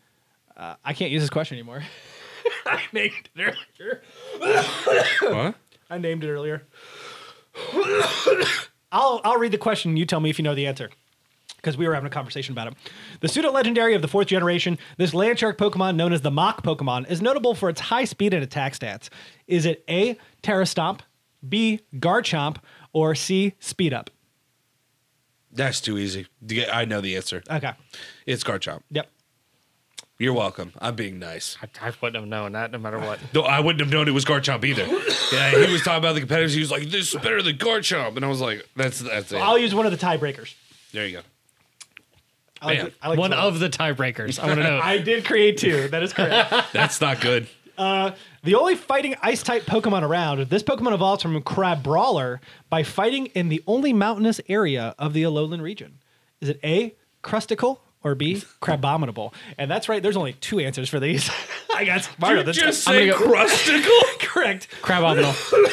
I can't use this question anymore. I made it earlier. What? I named it earlier. I'll read the question. You tell me if you know the answer, because we were having a conversation about it. The pseudo-legendary of the 4th generation, this land shark Pokemon known as the Mach Pokemon is notable for its high speed and attack stats. Is it A, Terra Stomp, B, Garchomp, or C, Speed Up? That's too easy. I know the answer. Okay. It's Garchomp. Yep. You're welcome. I'm being nice. I wouldn't have known that no matter what. No, I wouldn't have known it was Garchomp either. Yeah, he was talking about the competitors. He was like, "This is better than Garchomp," and I was like, "That's it." I'll use one of the tiebreakers. There you go. I like One of the tiebreakers. I want to know. I did create 2. That is correct. That's not good. The only fighting ice-type Pokemon around, this Pokemon evolves from Crabrawler by fighting in the only mountainous area of the Alolan region. Is it A, Crusticle, or B, Crabominable? And that's right, there's only 2 answers for these. I got smarter than Just say Crusticle? correct. Crabominable.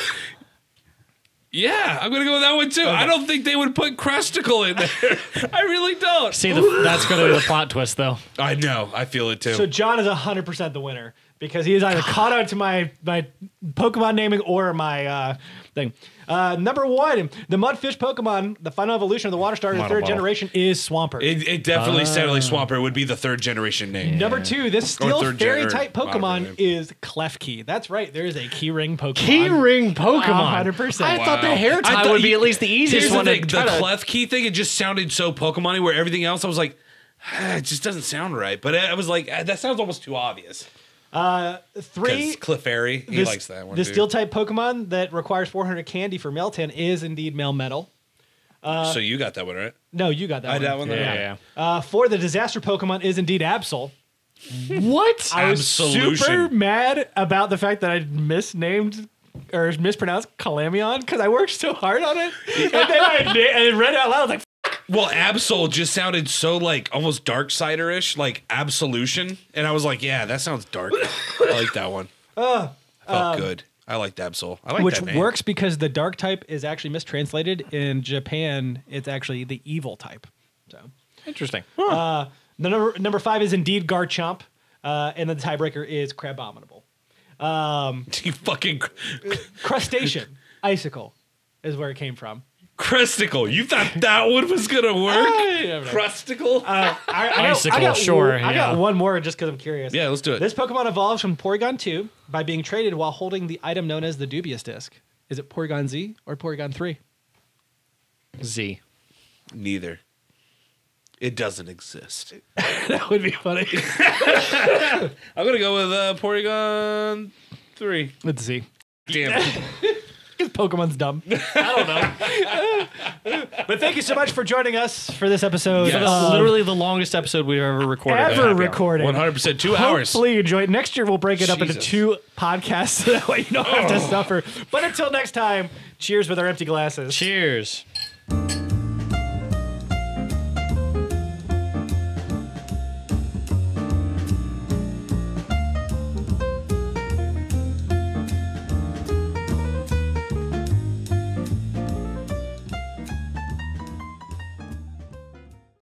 Yeah, I'm gonna go with that one too. Okay. I don't think they would put Crusticle in there. I really don't. See, that's going to be the plot twist, though. I know. I feel it too. So John is 100% the winner because he is either caught on to my Pokemon naming or my thing. Number 1, the Mudfish Pokemon, the final evolution of the Water Starter, the 3rd generation, is Swampert. It definitely sounded like Swampert. It would be the 3rd generation name. Number 2, this Steel Fairy type Pokemon is Klefki. That's right. There is a Keyring Pokemon. Keyring Pokemon. 100%. I thought the hair tie would be at least the easiest one. The Klefki thing, it just sounded so Pokemon-y, where everything else I was like, it just doesn't sound right. But I was like, that sounds almost too obvious. 3, Clefairy, he likes that one. The Steel type Pokemon that requires 400 candy for Meltan is indeed Melmetal. So you got that one, right? No, you got that one. I got one. Yeah. 4, the Disaster Pokemon is indeed Absol. What? I was super mad about the fact that I misnamed or mispronounced Calamion because I worked so hard on it. And then I read it out loud. I was like, well, Absol just sounded so like almost Darksider-ish, like Absolution. And I was like, yeah, that sounds dark. I like that one. Felt good. I liked Absol. I like which that name. works because the dark type is actually mistranslated. In Japan, it's actually the evil type. So Interesting. the number 5 is indeed Garchomp. And then the tiebreaker is Crabominable. You fucking Crustacean. Icicle is where it came from. Crusticle. You thought that one was gonna work? Crusticle. I got one more just because I'm curious. Yeah, let's do it. This Pokemon evolves from Porygon 2 by being traded while holding the item known as the Dubious Disc. Is it Porygon Z or Porygon 3? Z. Neither. It doesn't exist. That would be funny. I'm gonna go with Porygon 3. Let's see. Damn. Because Pokemon's dumb. I don't know. But thank you so much for joining us for this episode. Yes. Literally the longest episode we've ever recorded. Recorded. 100%. 2 hours. Hopefully you enjoy it. Next year we'll break it up into 2 podcasts so that way you don't have to suffer. But until next time, cheers with our empty glasses. Cheers.